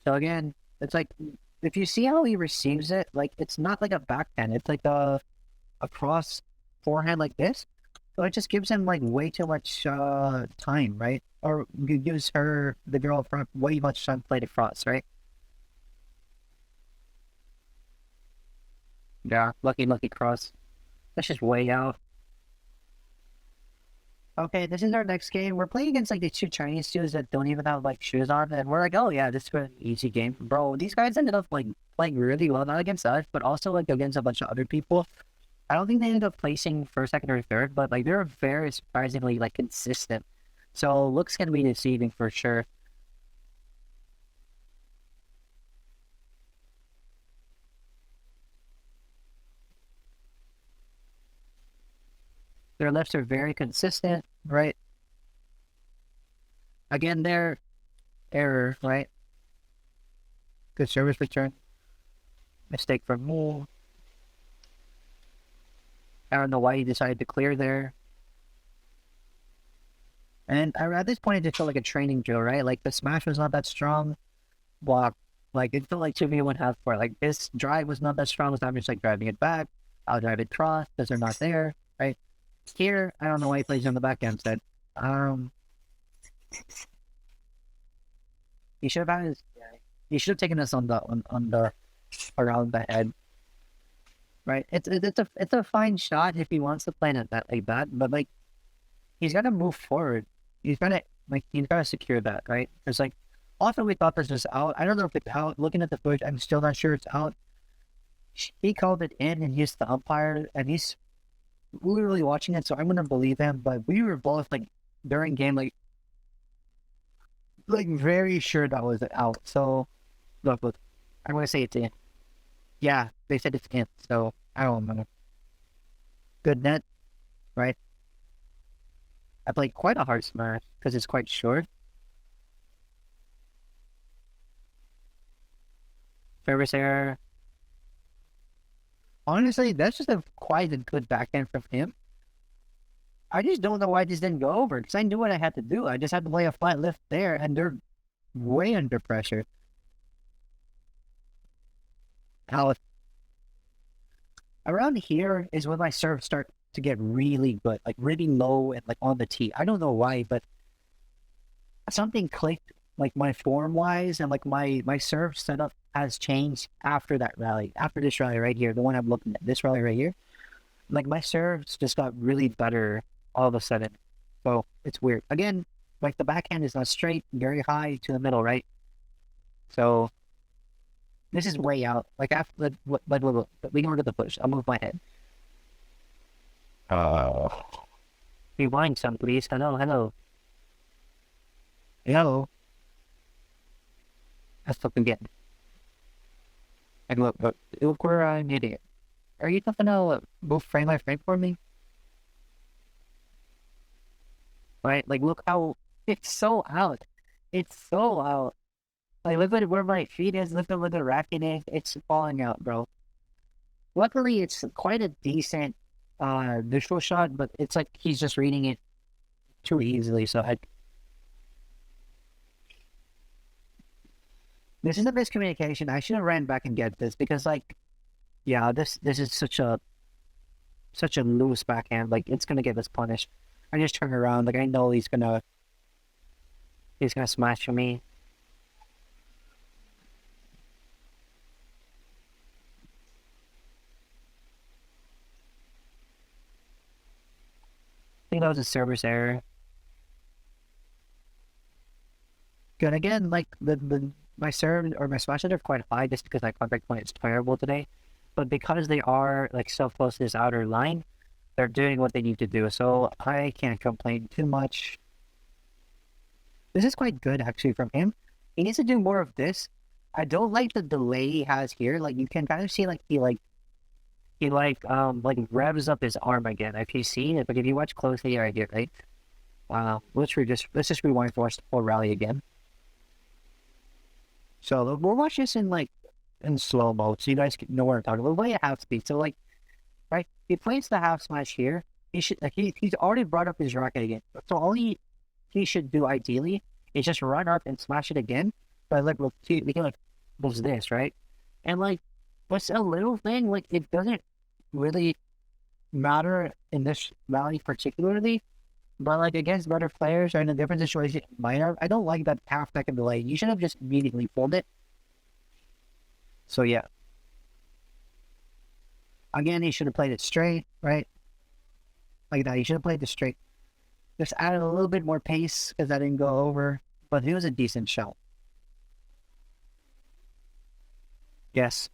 So again, it's like if you see how he receives it, like it's not like a backhand, it's like a cross forehand like this. So it just gives him like way too much time, right? Or gives her the girl up front way much time to play the cross, right? Yeah, lucky cross. That's just way out. Okay, this is our next game. We're playing against like the two Chinese dudes that don't even have like shoes on, and we're like, oh yeah, this is an easy game, bro. These guys ended up like playing really well, not against us, but also like against a bunch of other people. I don't think they ended up placing first, second, or third, but like they're very surprisingly like consistent. So looks gonna be deceiving for sure. Their lifts are very consistent, right? Again, their error, right? Good service return. Mistake from me. I don't know why he decided to clear there. And at this point, it just felt like a training drill, right? Like the smash was not that strong. Block, like it felt like 2v1 half court. Like this drive was not that strong, so I'm just like driving it back. I'll drive it cross because they're not there, right? Here, I don't know why he plays on the back end instead. He should have had his, he should have taken us on the around the head, right? It's a fine shot if he wants to play it that like that, but like he's got to move forward. He's gotta secure that, right? Because like often we thought this was out. I don't know if it's out. Looking at the footage, I'm still not sure it's out. He called it in and he's the umpire, and he's literally watching it, so I'm gonna believe him. But we were both like during game, like very sure that was out. So look, I'm gonna say it's in. Yeah, they said it's in. So I don't know. Good net, right? I played quite a hard smash because it's quite short. Service error. Honestly, that's just quite a good backhand from him. I just don't know why this didn't go over because I knew what I had to do. I just had to play a flat lift there, and they're way under pressure. How around here is when my serves start to get really good, like really low and like on the tee. I don't know why, but something clicked like my form wise and like my serve setup has changed after that rally, after this rally right here, the one I'm looking at, this rally right here. Like my serves just got really better all of a sudden. So it's weird. Again, like the backhand is not straight, very high to the middle, right? So this is way out. Like after we can look at the push. I'll move my head. Uh, Rewind some, please. Hello, hello. Hello. Let's look again. And look where I'm hitting it. Are you talking to move frame by frame for me? Right? Like, look how it's so out. It's so out. Like, look at where my feet is. Look at where the racket is. It's falling out, bro. Luckily, it's quite a decent visual shot, but it's like he's just reading it too easily. So this is a miscommunication. I should have ran back and get this because, like, yeah, this is such a loose backhand. Like, it's gonna get us punished. I just turn around. Like, I know he's gonna smash for me. I think that was a server's error. Good again. Like my serve or my smash are quite high just because my contact point is terrible today. But because they are like so close to this outer line, they're doing what they need to do. So I can't complain too much. This is quite good actually from him. He needs to do more of this. I don't like the delay he has here. Like you can kind of see like he revs up his arm again. If you see it, but if you watch closely right here, right? Let's just rewind for us the whole rally again. So we'll watch this in slow mode so you guys know what I'm talking about. We'll play at half speed. So like right, he plays the half smash here. He should like he's already brought up his racket again. So all he should do ideally is just run up and smash it again. But like we can like was this, right? And like what's a little thing, like it doesn't really matter in this rally particularly, but like against better players or in a different situation, minor, I don't like that half second delay. You should have just immediately pulled it. So yeah. Again, he should have played it straight, right? Like that. He should have played it straight. Just added a little bit more pace because that didn't go over. But it was a decent shot. Yes.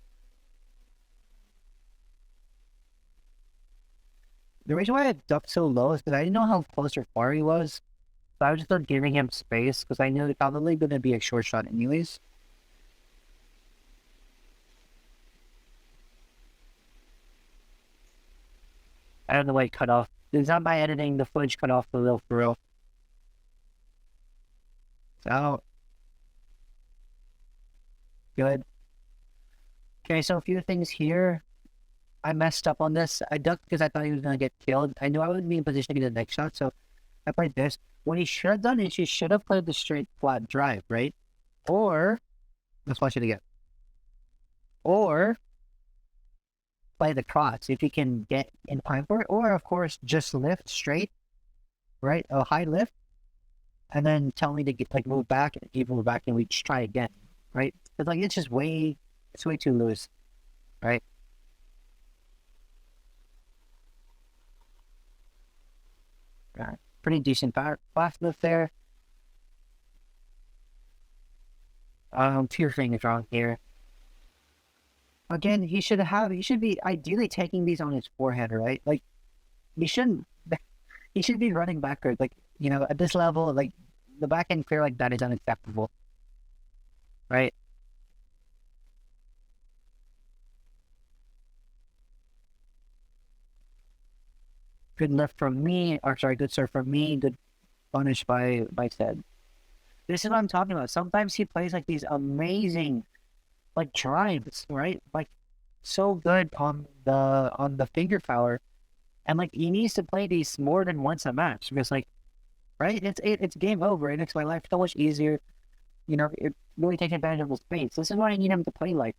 The reason why I ducked so low is because I didn't know how close or far he was. So I was just not giving him space because I knew it probably going to be a short shot anyways. I don't know why it cut off. It's not by editing, the footage cut off a little for real. So, good. Okay, so a few things here. I messed up on this. I ducked because I thought he was going to get killed. I knew I wouldn't be in position to get the next shot, so I played this. What he should have done is he should have played the straight flat drive, right? Or, let's watch it again. Or, play the cross if you can get in time for it. Or, of course, just lift straight, right? A high lift. And then tell me to get like move back and keep move back and we just try again, right? It's like it's way too loose, right? Right. Pretty decent fast lift there. Two things wrong here. Again, he should be ideally taking these on his forehead, right? Like he shouldn't he should be running backward. Like, you know, at this level, like the backhand clear like that is unacceptable. Right? Good lift from me, or sorry, good serve from me, good punish by Ted. This is what I'm talking about. Sometimes he plays like these amazing like drives, right? Like so good on the finger power. And like he needs to play these more than once a match because like right, it's game over. It makes my life so much easier. You know, it really takes advantage of the space. This is what I need him to play like.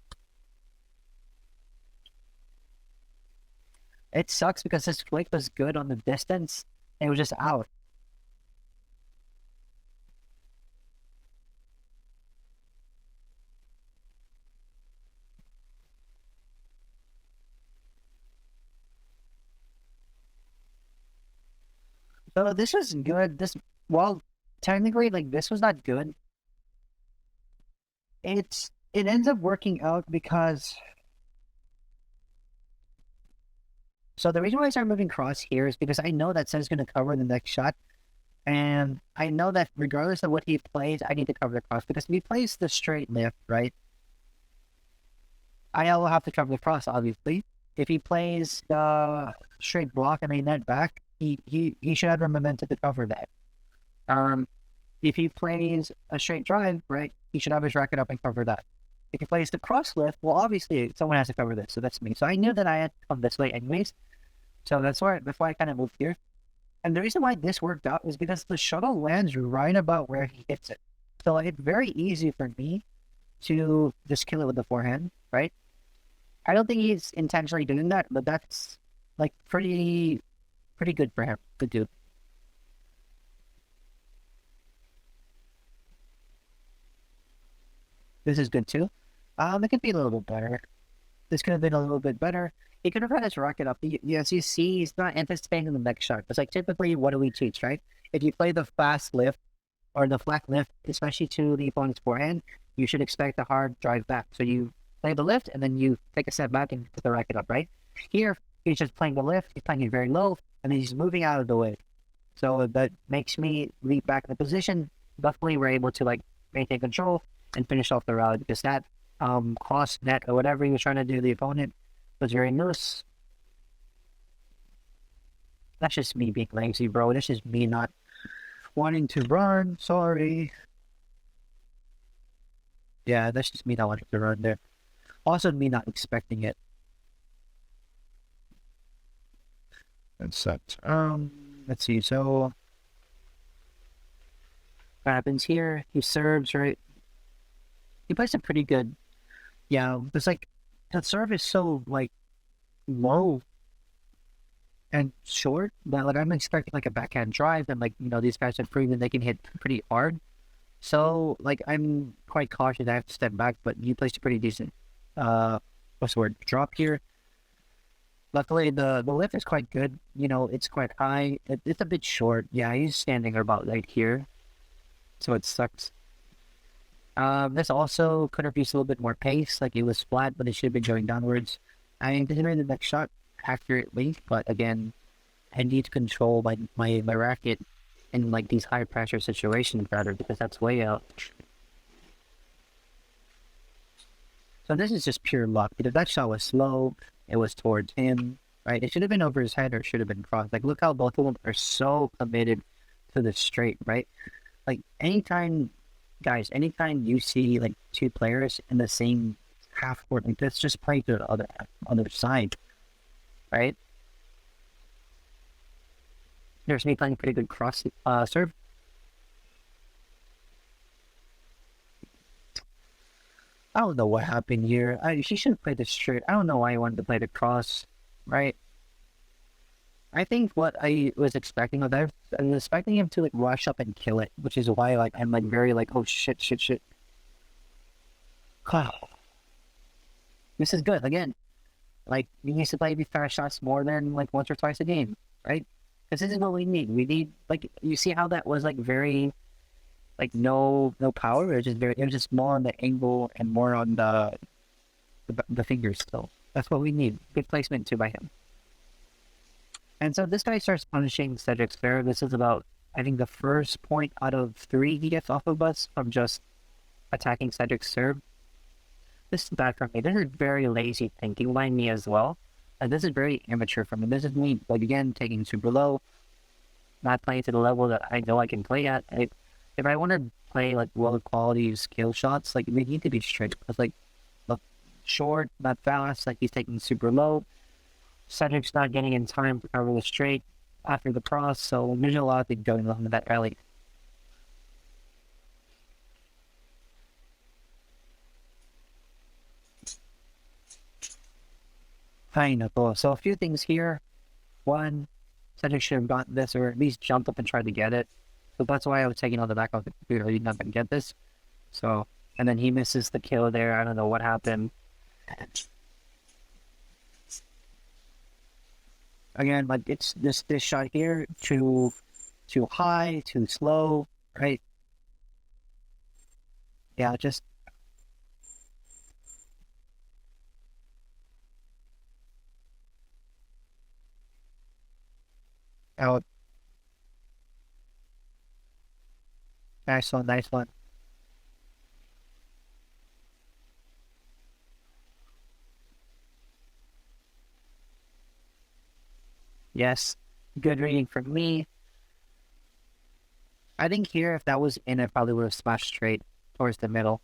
It sucks because his flick was good on the distance. And it was just out. So this was good. Well, technically, like, this was not good. It ends up working out because so the reason why I started moving cross here is because I know that Sen's going to cover the next shot, and I know that regardless of what he plays, I need to cover the cross because if he plays the straight lift, right, I will have to cover the cross, obviously. If he plays the straight block and I net back, he should have the momentum to cover that. Um, if he plays a straight drive, right, he should have his racket up and cover that. If he plays the cross lift, well, obviously someone has to cover this, so that's me. So I knew that I had to come this way anyways. So that's why I kind of moved here. And the reason why this worked out is because the shuttle lands right about where he hits it. So like, it's very easy for me to just kill it with the forehand, right? I don't think he's intentionally doing that, but that's like pretty good for him to do. This is good too. It could be a little bit better. This could have been a little bit better. He could have had his rocket up. As you see, he's not anticipating the next shot. It's like typically, what do we teach, right? If you play the fast lift or the flat lift, especially to the opponent's forehand, you should expect a hard drive back. So you play the lift and then you take a step back and put the racket up, right? Here, he's just playing the lift. He's playing it very low, and then he's moving out of the way. So that makes me leap back in the position. Luckily, we're able to like maintain control and finish off the rally because that cross net or whatever he was trying to do to the opponent was very loose. That's just me being lazy, bro. That's just me not wanting to run. Sorry. Yeah, that's just me not wanting to run there. Also, me not expecting it. That's set. Let's see. So, what happens here? He serves, right? He plays a pretty good. Yeah, it's like the serve is so like low and short that like I'm expecting like a backhand drive, and like these guys have proven they can hit pretty hard. So like I'm quite cautious. I have to step back, but he plays a pretty decent what's the word, drop here. Luckily the lift is quite good. It's quite high. It's a bit short. Yeah, he's standing about right here, so it sucks. This also could have used a little bit more pace. Like, it was flat, but it should have been going downwards. I anticipated the next shot accurately, but again, I need to control my racket in like these high pressure situations better because that's way out. So this is just pure luck. If that shot was slow, it was towards him, right? It should have been over his head or it should have been crossed. Like, look how both of them are so committed to the straight, right? Like, anytime you see like two players in the same half court like this, just play to the other side, right? There's me playing pretty good cross serve. I don't know what happened here. She should have played the straight. I don't know why I wanted to play the cross, right? I think what I was expecting of that, I was expecting him to like rush up and kill it, which is why like I'm like very like, oh shit, shit, shit. Wow. This is good. Again, like, we need to play these fast shots more than like once or twice a game, right? Because this is what we need. We need, like, you see how that was like very like no power. It was just more on the angle and more on the fingers still. That's what we need. Good placement too by him. And so this guy starts punishing Cedric's fair. This is about, I think, the first point out of 3 he gets off of us from just attacking Cedric's serve. This is bad for me. This is very lazy thinking by me as well. And this is very immature for me. This is me, like, again, taking super low, not playing to the level that I know I can play at. If I want to play, like, well quality skill shots, like, they need to be straight. Because, like, look, short, not fast, like, he's taking super low. Cedric's not getting in time to cover the straight after the cross, so there's a lot of things going on in that rally. Kind of cool. So a few things here. One, Cedric should have got this, or at least jumped up and tried to get it. So that's why I was taking on the back of the computer. He's not gonna get this. So, and then he misses the kill there. I don't know what happened. Again, like it's this shot here too high, too slow, right? Yeah, just out. Nice one, nice one. Yes, good reading from me. I think here, if that was in, I probably would have smashed straight towards the middle.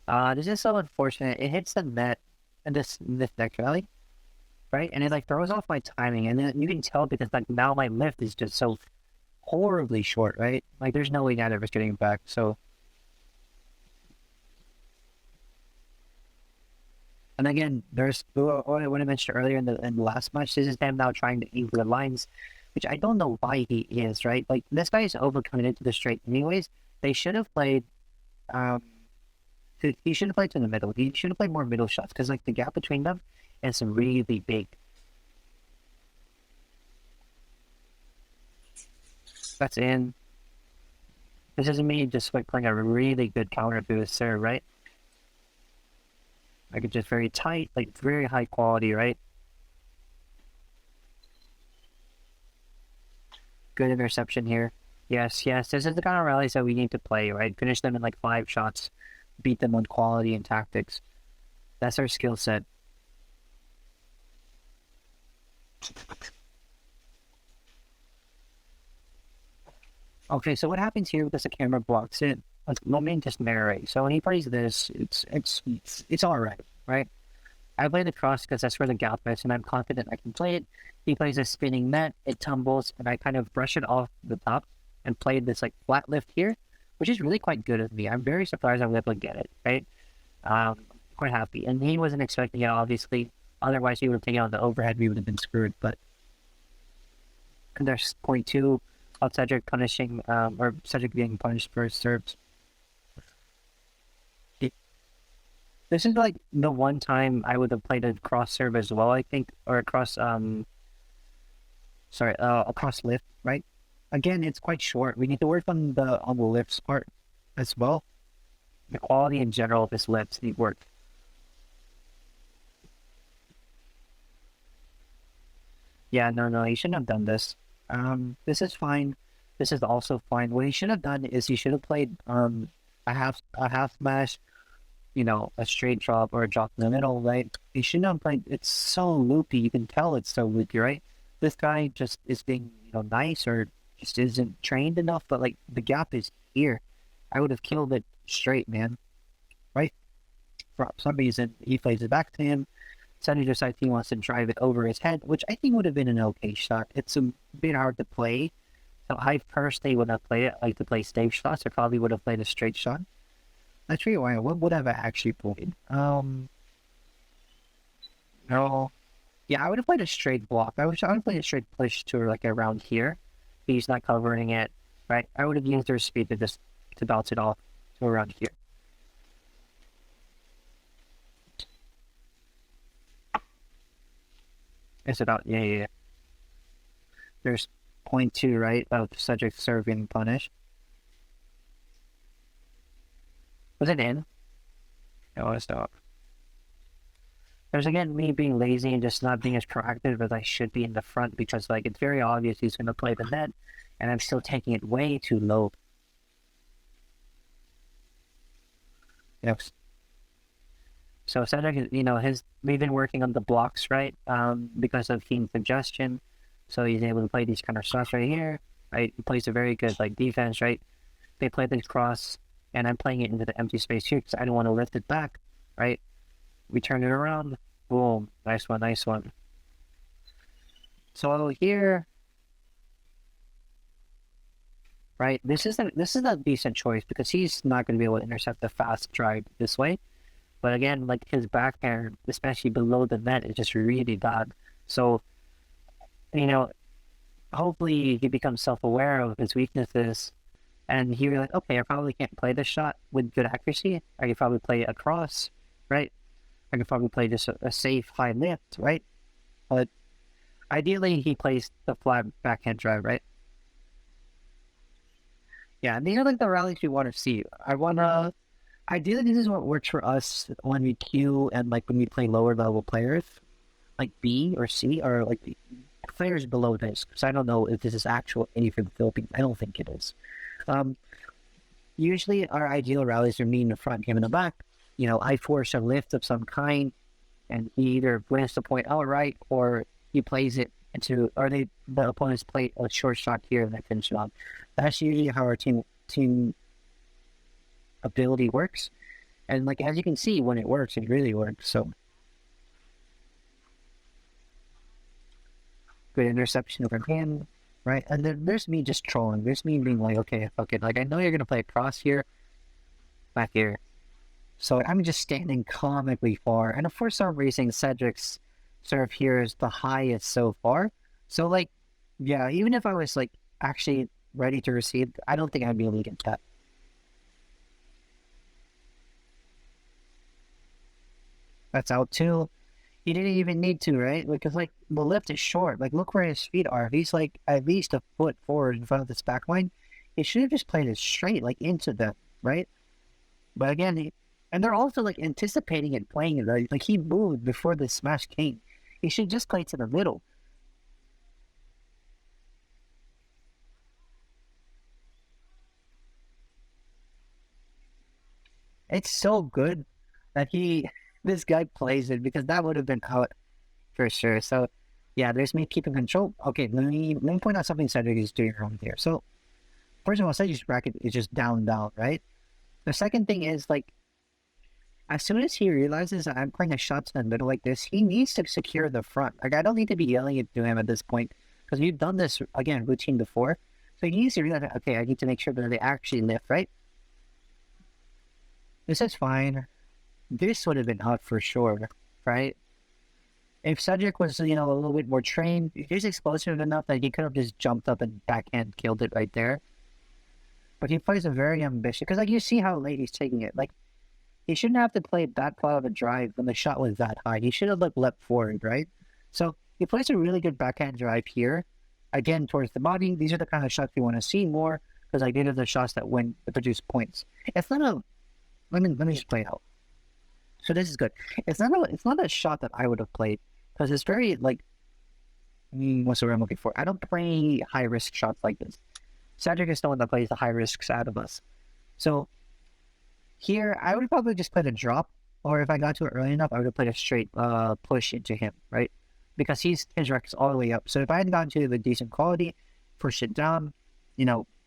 This is so unfortunate. It hits the net in this next rally, right? And it like throws off my timing, and then you can tell because like now my lift is just so horribly short, right? Like there's no way that ever getting back. So, and again, there's what I mentioned earlier in the last match. This is him now trying to aim for the lines, which I don't know why he is, right? Like this guy is overcoming into the straight anyways. They should have played. Um, he should have played to the middle. He should have played more middle shots because like the gap between them is really big. That's in. This is me just like playing a really good counter boost there, right? Like it's just very tight, like very high quality, right? Good interception here. Yes, yes, this is the kind of rallies that we need to play, right? Finish them in like 5 shots, beat them on quality and tactics. That's our skill set. Okay, so what happens here because the camera blocks it? Let me just narrate. So when he plays this, it's all right? I play the cross because that's where the gap is, and I'm confident I can play it. He plays a spinning net, it tumbles, and I kind of brush it off the top and play this like flat lift here, which is really quite good of me. I'm very surprised I was able to get it, right? Quite happy. And he wasn't expecting it, obviously. Otherwise, he would have taken on the overhead. We would have been screwed. But there's point two of Cedric punishing, or Cedric being punished for his serves. This is like the one time I would have played a cross serve as well, I think, or a cross, a cross lift, right? Again, it's quite short. We need to work on the lifts part as well. The quality in general of his lifts need work. Yeah, no, he shouldn't have done this. This is fine. This is also fine. What he should have done is he should have played a half smash, a straight drop or a drop in the middle, right? He shouldn't have played. It's so loopy. You can tell it's so loopy, right? This guy just is being, nice or just isn't trained enough. But like the gap is here. I would have killed it straight, man. Right? For some reason, he plays it back to him. Sunny decides he wants to drive it over his head, which I think would have been an okay shot. It's a bit hard to play. So I personally would have played it like to play safe shots. I probably would have played a straight shot. I'll tell you why. What would have I actually played? No. Yeah, I would have played a straight block. I would have played a straight push to like around here. He's not covering it, right? I would have used their speed to bounce it off to around here. It's about yeah. There's point two, right? Of Cedric serving punish. Was it in? No, it's not. There's again me being lazy and just not being as proactive as I should be in the front because like it's very obvious he's gonna play the net and I'm still taking it way too low. Yes. So Cedric, we've been working on the blocks, right? Because of team suggestion. So he's able to play these kind of shots right here, right? He plays a very good like defense, right? They play this cross, and I'm playing it into the empty space here because I don't want to lift it back, right? We turn it around, boom, nice one, nice one. So here, right? This is a decent choice because he's not going to be able to intercept the fast drive this way. But again, like his backhand, especially below the net, is just really bad. So, you know, hopefully he becomes self-aware of his weaknesses and he realized, okay, I probably can't play this shot with good accuracy. I could probably play it across, right? I could probably play just a safe high lift, right? But ideally, he plays the flat backhand drive, right? Yeah, and these are like the rallies we want to see. Ideally, this is what works for us when we queue and like when we play lower level players, like B or C, or like the players below this. Because I don't know if this is actual any for the Philippines. I don't think it is. Um, Usually, our ideal rallies are me in the front, him in the back. I force a lift of some kind, and he either wins the point outright or he plays it or the opponents play a short shot here and they finish it off. That's usually how our team ability works. And like as you can see, when it works, it really works. So good interception over him, right? And then there's me just trolling. There's me being like, okay, fuck it. Like I know you're gonna play across here, back here. So I'm just standing comically far. And for some reason, Cedric's serve here is the highest so far. So like, yeah, even if I was like actually ready to receive, I don't think I'd be able to get that. That's out too. He didn't even need to, right? Because like the lift is short. Like look where his feet are. If he's like at least a foot forward in front of this back line, he should have just played it straight, like into them, right? But again, and they're also like anticipating it, playing it, right? Like he moved before the smash came. He should just play to the middle. It's so good that this guy plays it because that would have been out for sure. So yeah, there's me keeping control. Okay, let me point out something Cedric is doing wrong here. So first of all, Cedric's bracket is just down, right? The second thing is like, as soon as he realizes that I'm playing a shot to the middle like this, he needs to secure the front. Like I don't need to be yelling it to him at this point because we've done this again routine before. So he needs to realize that, okay, I need to make sure that they actually lift, right? This is fine. This would have been out for sure, right? If Cedric was, a little bit more trained, he's explosive enough that he could have just jumped up and backhand killed it right there. But he plays a very ambitious, because like you see how late he's taking it. Like he shouldn't have to play that far of a drive when the shot was that high. He should have leapt forward, right? So he plays a really good backhand drive here. Again, towards the body. These are the kind of shots we want to see more because like these are the shots that produce points. It's not a. Let me just play it out. So this is good. It's not a shot that I would have played because it's very like. What's the word I'm looking for? I don't play high risk shots like this. Cedric is the one that plays the high risks out of us. So here, I would probably just play a drop, or if I got to it early enough, I would have played a straight push into him, right? Because his rec is all the way up. So if I had gotten to the decent quality, push it down,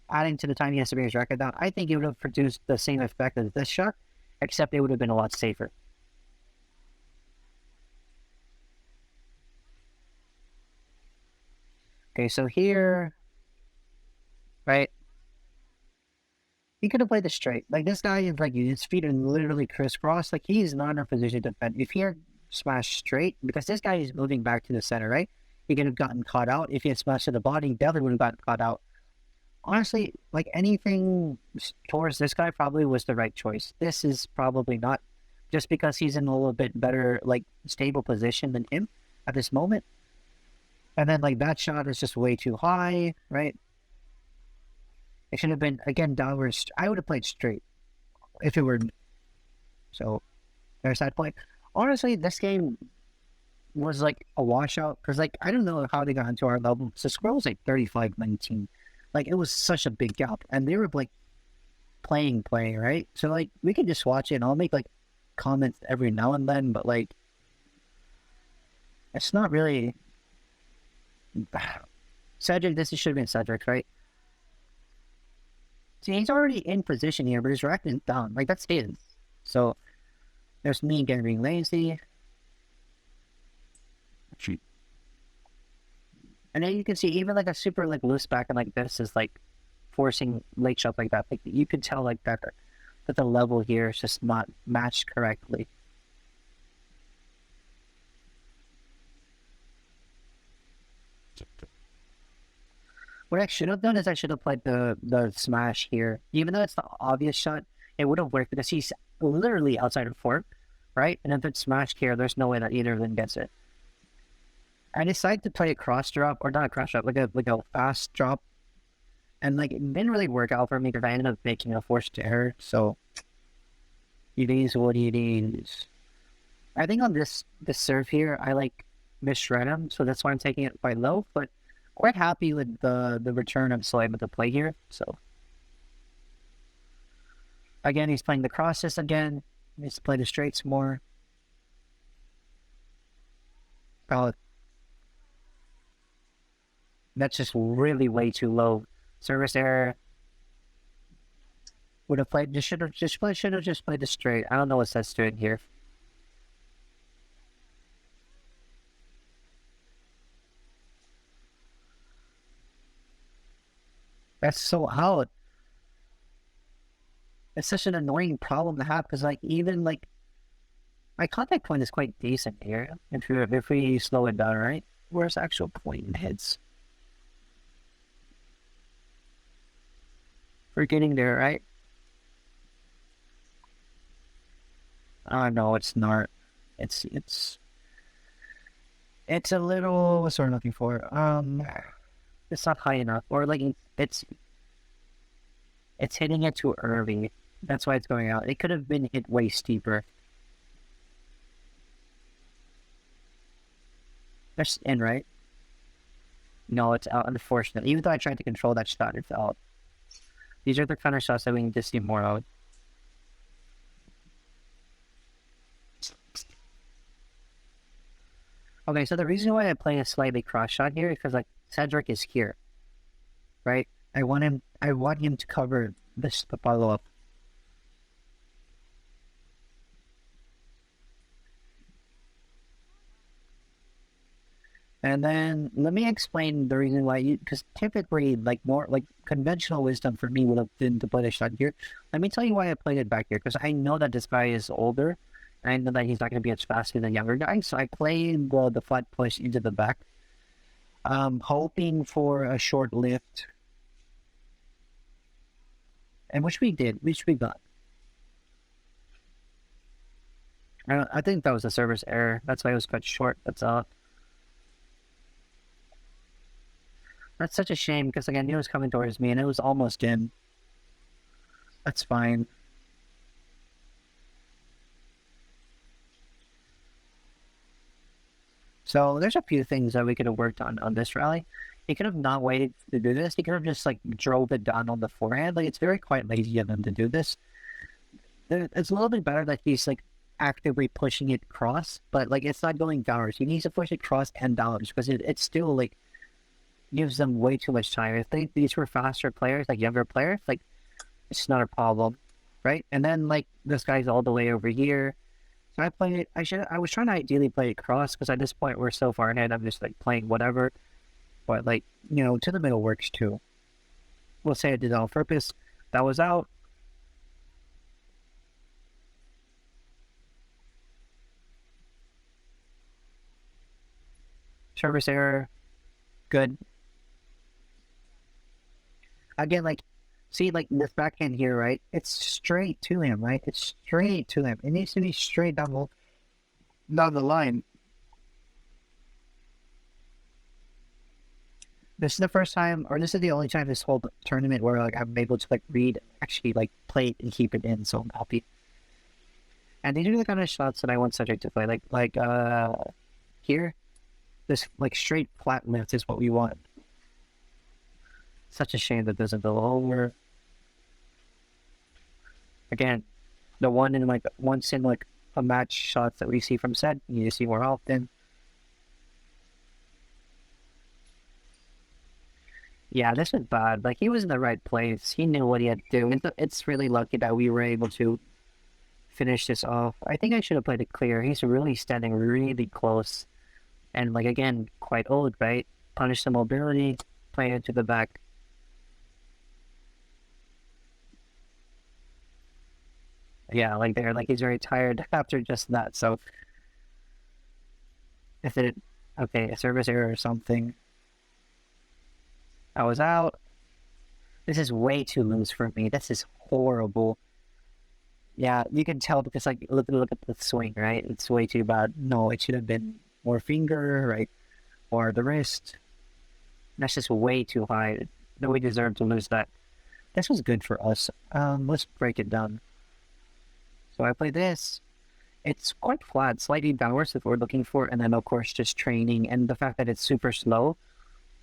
adding to the time he has to bring his record down, I think it would have produced the same effect as this shot, except it would have been a lot safer. Okay, so here, right? He could have played it straight. Like this guy is like his feet are literally crisscross. Like he's not in a position to defend. If he had smashed straight, because this guy is moving back to the center, right? He could have gotten caught out. If he had smashed to the body, he definitely would have gotten caught out. Honestly, like anything towards this guy probably was the right choice. This is probably not, just because he's in a little bit better, like stable position than him at this moment. And then like that shot is just way too high, right? It should have been, again, downwards. I would have played straight if it were. So there's that point. Honestly, this game was like a washout because like I don't know how they got into our level. So score was like 35-19. Like it was such a big gap. And they were like playing, right? So like we can just watch it and I'll make like comments every now and then, but like it's not really Cedric. This should have been Cedric, right? See, he's already in position here, but his rack is down. Like that's his. So there's me getting lazy. Cheat. And then you can see even like a super like loose back and like this is like forcing late shot like that. Like you can tell like that the level here is just not matched correctly. What I should have done is I should have played the smash here. Even though it's the obvious shot, it would have worked because he's literally outside of fork, right? And if it's smashed here, there's no way that either of them gets it. I decided to play a cross drop, or not a cross drop, like a fast drop, and like it didn't really work out for me because I ended up making a forced error. So it is what it is. I think on this serve here, I like misread him, so that's why I'm taking it quite low. But quite happy with the return I'm still able to play here. So again, he's playing the crosses again. He needs to play the straights more. Oh, that's just really way too low. Service error. Would have played. Should have just played the straight. I don't know what that's doing here. That's so out. It's such an annoying problem to have because like even like my contact point is quite decent here. If we slow it down, right? Where's the actual point in heads? We're getting there, right? Oh no, it's not. It's it's a little what's what I'm looking for. It's not high enough, or like it's hitting it too early. That's why it's going out. It could have been hit way steeper. That's in, right? No, it's out, unfortunately. Even though I tried to control that shot, it's out. These are the kind of shots that we need to see more of. Okay, so the reason why I'm playing a slightly cross shot here is because like Cedric is here, right? I want him to cover this the follow up. And then let me explain the reason why because typically like more like conventional wisdom for me would have been to play the shot here. Let me tell you why I played it back here because I know that this guy is older. And I know that he's not going to be as fast as the younger guys, so I played the flat push into the back, hoping for a short lift, and which we did, which we got. I think that was a service error. That's why it was cut short. That's all. That's such a shame because again, he was coming towards me and it was almost in. That's fine. So there's a few things that we could have worked on this rally. He could have not waited to do this. He could have just like drove it down on the forehand. Like it's very quite lazy of him to do this. It's a little bit better that he's like actively pushing it cross, but like it's not going downwards. He needs to push it cross and downwards because it's still like gives them way too much time. If these were faster players, like younger players, like it's not a problem, right? And then like this guy's all the way over here. So I played it. I was trying to ideally play it cross because at this point we're so far ahead. I'm just like playing whatever, but like to the middle works too. We'll say I did it on purpose. That was out. Service error. Good. Again, like, see, like this backhand here, right? It's straight to him, right? It's straight to him. It needs to be straight down the line. This is the first time, or this is the only time this whole tournament where like I'm able to like read, actually like play it and keep it in. So I'm happy. And these are the kind of shots that I want Cedric to play. Like here, this like straight flat lift is what we want. Such a shame that doesn't go over. Again, the once in like a match shots that we see from Ced, you need to see more often. Yeah, this is bad. Like he was in the right place. He knew what he had to do. It's really lucky that we were able to finish this off. I think I should have played it clear. He's really standing really close. And like again, quite old, right? Punish the mobility, play it to the back. Yeah, like there, like he's very tired after just that. So if it okay, a service error or something. I was out. This is way too loose for me. This is horrible. Yeah, you can tell because like look at the swing, right? It's way too bad. No, it should have been more finger, right? Or the wrist. That's just way too high. No, we deserve to lose that. This was good for us. Let's break it down. So I play this. It's quite flat, slightly downwards if we're looking for, and then of course just training and the fact that it's super slow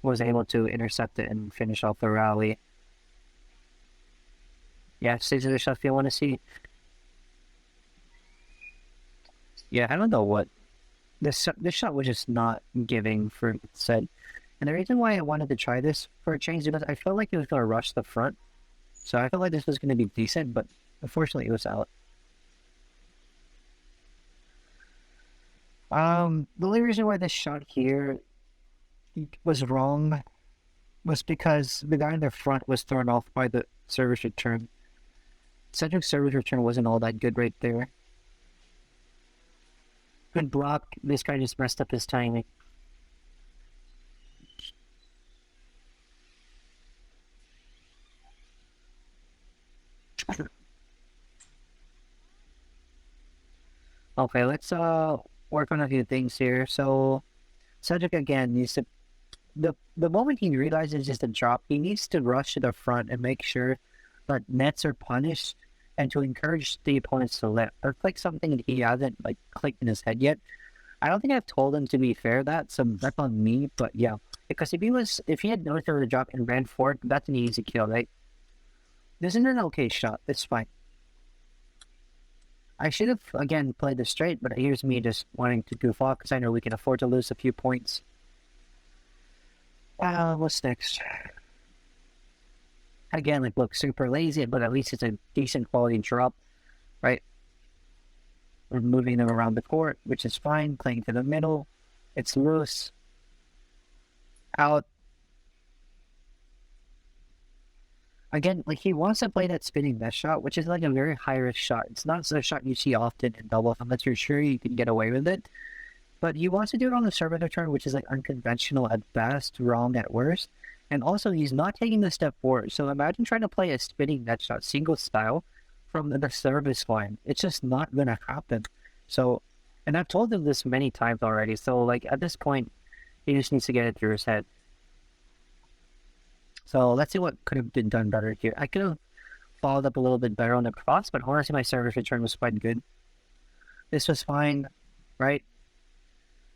was able to intercept it and finish off the rally. Yeah, these are the stuff you want to see. Yeah, I don't know what this shot was just not giving for said. And the reason why I wanted to try this for a change is because I felt like it was gonna rush the front. So I felt like this was gonna be decent, but unfortunately it was out. The only reason why this shot here was wrong was because the guy in the front was thrown off by the service return. Cedric's service return wasn't all that good right there. Good block. This guy just messed up his timing. Okay, let's work on a few things here. So Cedric again needs to the moment he realizes it's a drop, he needs to rush to the front and make sure that nets are punished and to encourage the opponents to let or click something that he hasn't like clicked in his head yet. I don't think I've told him to be fair that, so that's on me, but yeah. Because if he had noticed there was a drop and ran for it, that's an easy kill, right? This is an okay shot, it's fine. I should have, again, played this straight, but here's me just wanting to goof off because I know we can afford to lose a few points. What's next? Again, like, look, super lazy, but at least it's a decent quality drop, right? We're moving them around the court, which is fine. Playing to the middle. It's loose. Out. Again, like, he wants to play that spinning mesh shot, which is like a very high-risk shot. It's not a shot you see often in double, unless you're sure you can get away with it. But he wants to do it on the service return, which is like unconventional at best, wrong at worst. And also, he's not taking the step forward. So imagine trying to play a spinning net shot, single style, from the service line. It's just not going to happen. So, and I've told him this many times already. So, like, at this point, he just needs to get it through his head. So, let's see what could have been done better here. I could have followed up a little bit better on the cross, but honestly, my service return was quite good. This was fine, right?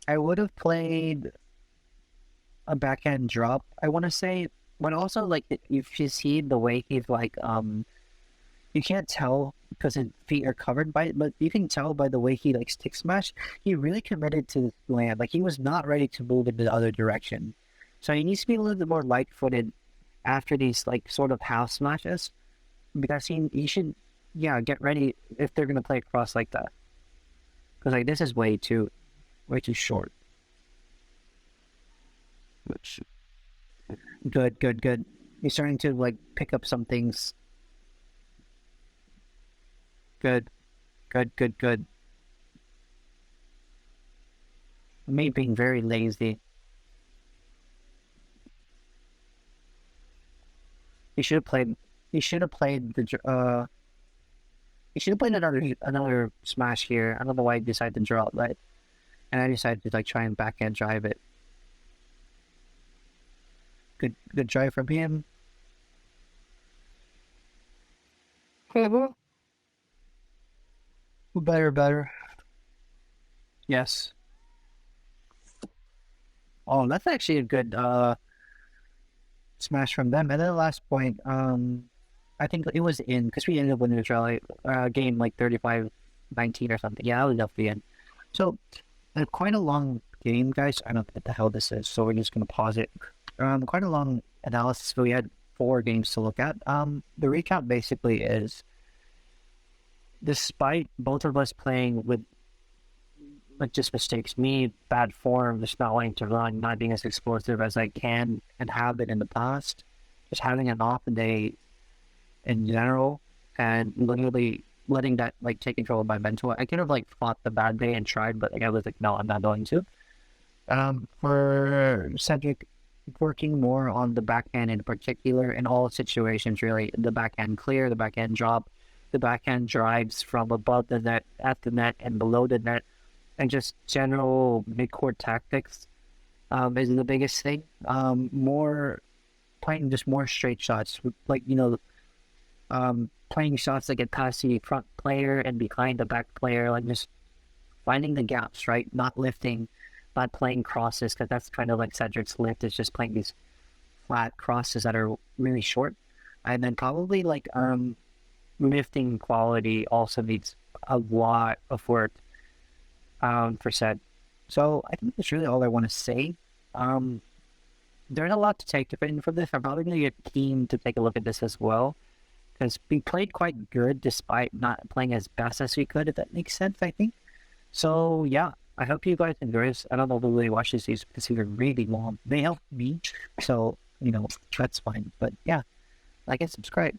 I would have played a backhand drop, I want to say, but also, like, if you see the way he's, like, you can't tell because his feet are covered by it, but you can tell by the way he, like, stick smash, he really committed to land. Like, he was not ready to move in the other direction. So he needs to be a little bit more light-footed after these, like, sort of half smashes, because he should, yeah, get ready if they're going to play across like that. Because, like, this is way too short. Good, good, good. He's starting to, like, pick up some things. Good. Good, good, good. Me being very lazy. He should have played. He should have played the. He should have played another smash here. I don't know why he decided to drop, right? And I decided to, like, try and backhand drive it. Good drive from him. Better. Yes. Oh, that's actually a good smash from them. And then the last point, I think it was in because we ended up winning the rally game like 35-19 or something. Yeah, that was definitely in. So quite a long game, guys. I don't know what the hell this is, so we're just gonna pause it. Quite a long analysis. We had 4 games to look at. The recap basically is, despite both of us playing with like just mistakes, me bad form, just not wanting to run, not being as explosive as I can and have been in the past, just having an off day in general, and literally letting that like take control of my mental. I could have like fought the bad day and tried, but like I was like, no, I'm not going to. For Cedric, working more on the backhand in particular in all situations, really. The backhand clear, the backhand drop, the backhand drives from above the net, at the net, and below the net, and just general mid-court tactics is the biggest thing. More playing just more straight shots, like, playing shots that get past the front player and behind the back player, like just finding the gaps, right? Not lifting, not playing crosses, because that's kind of like Cedric's lift, is just playing these flat crosses that are really short. And then probably like lifting quality also needs a lot of work for Ced. So I think that's really all I want to say. There's a lot to take in from this. I'm probably going to get keen to take a look at this as well, because we played quite good despite not playing as best as we could, if that makes sense, I think. So, yeah, I hope you guys enjoy this. I don't know who really watches these because they're really long. They help me, so, that's fine. But, yeah, like and subscribe.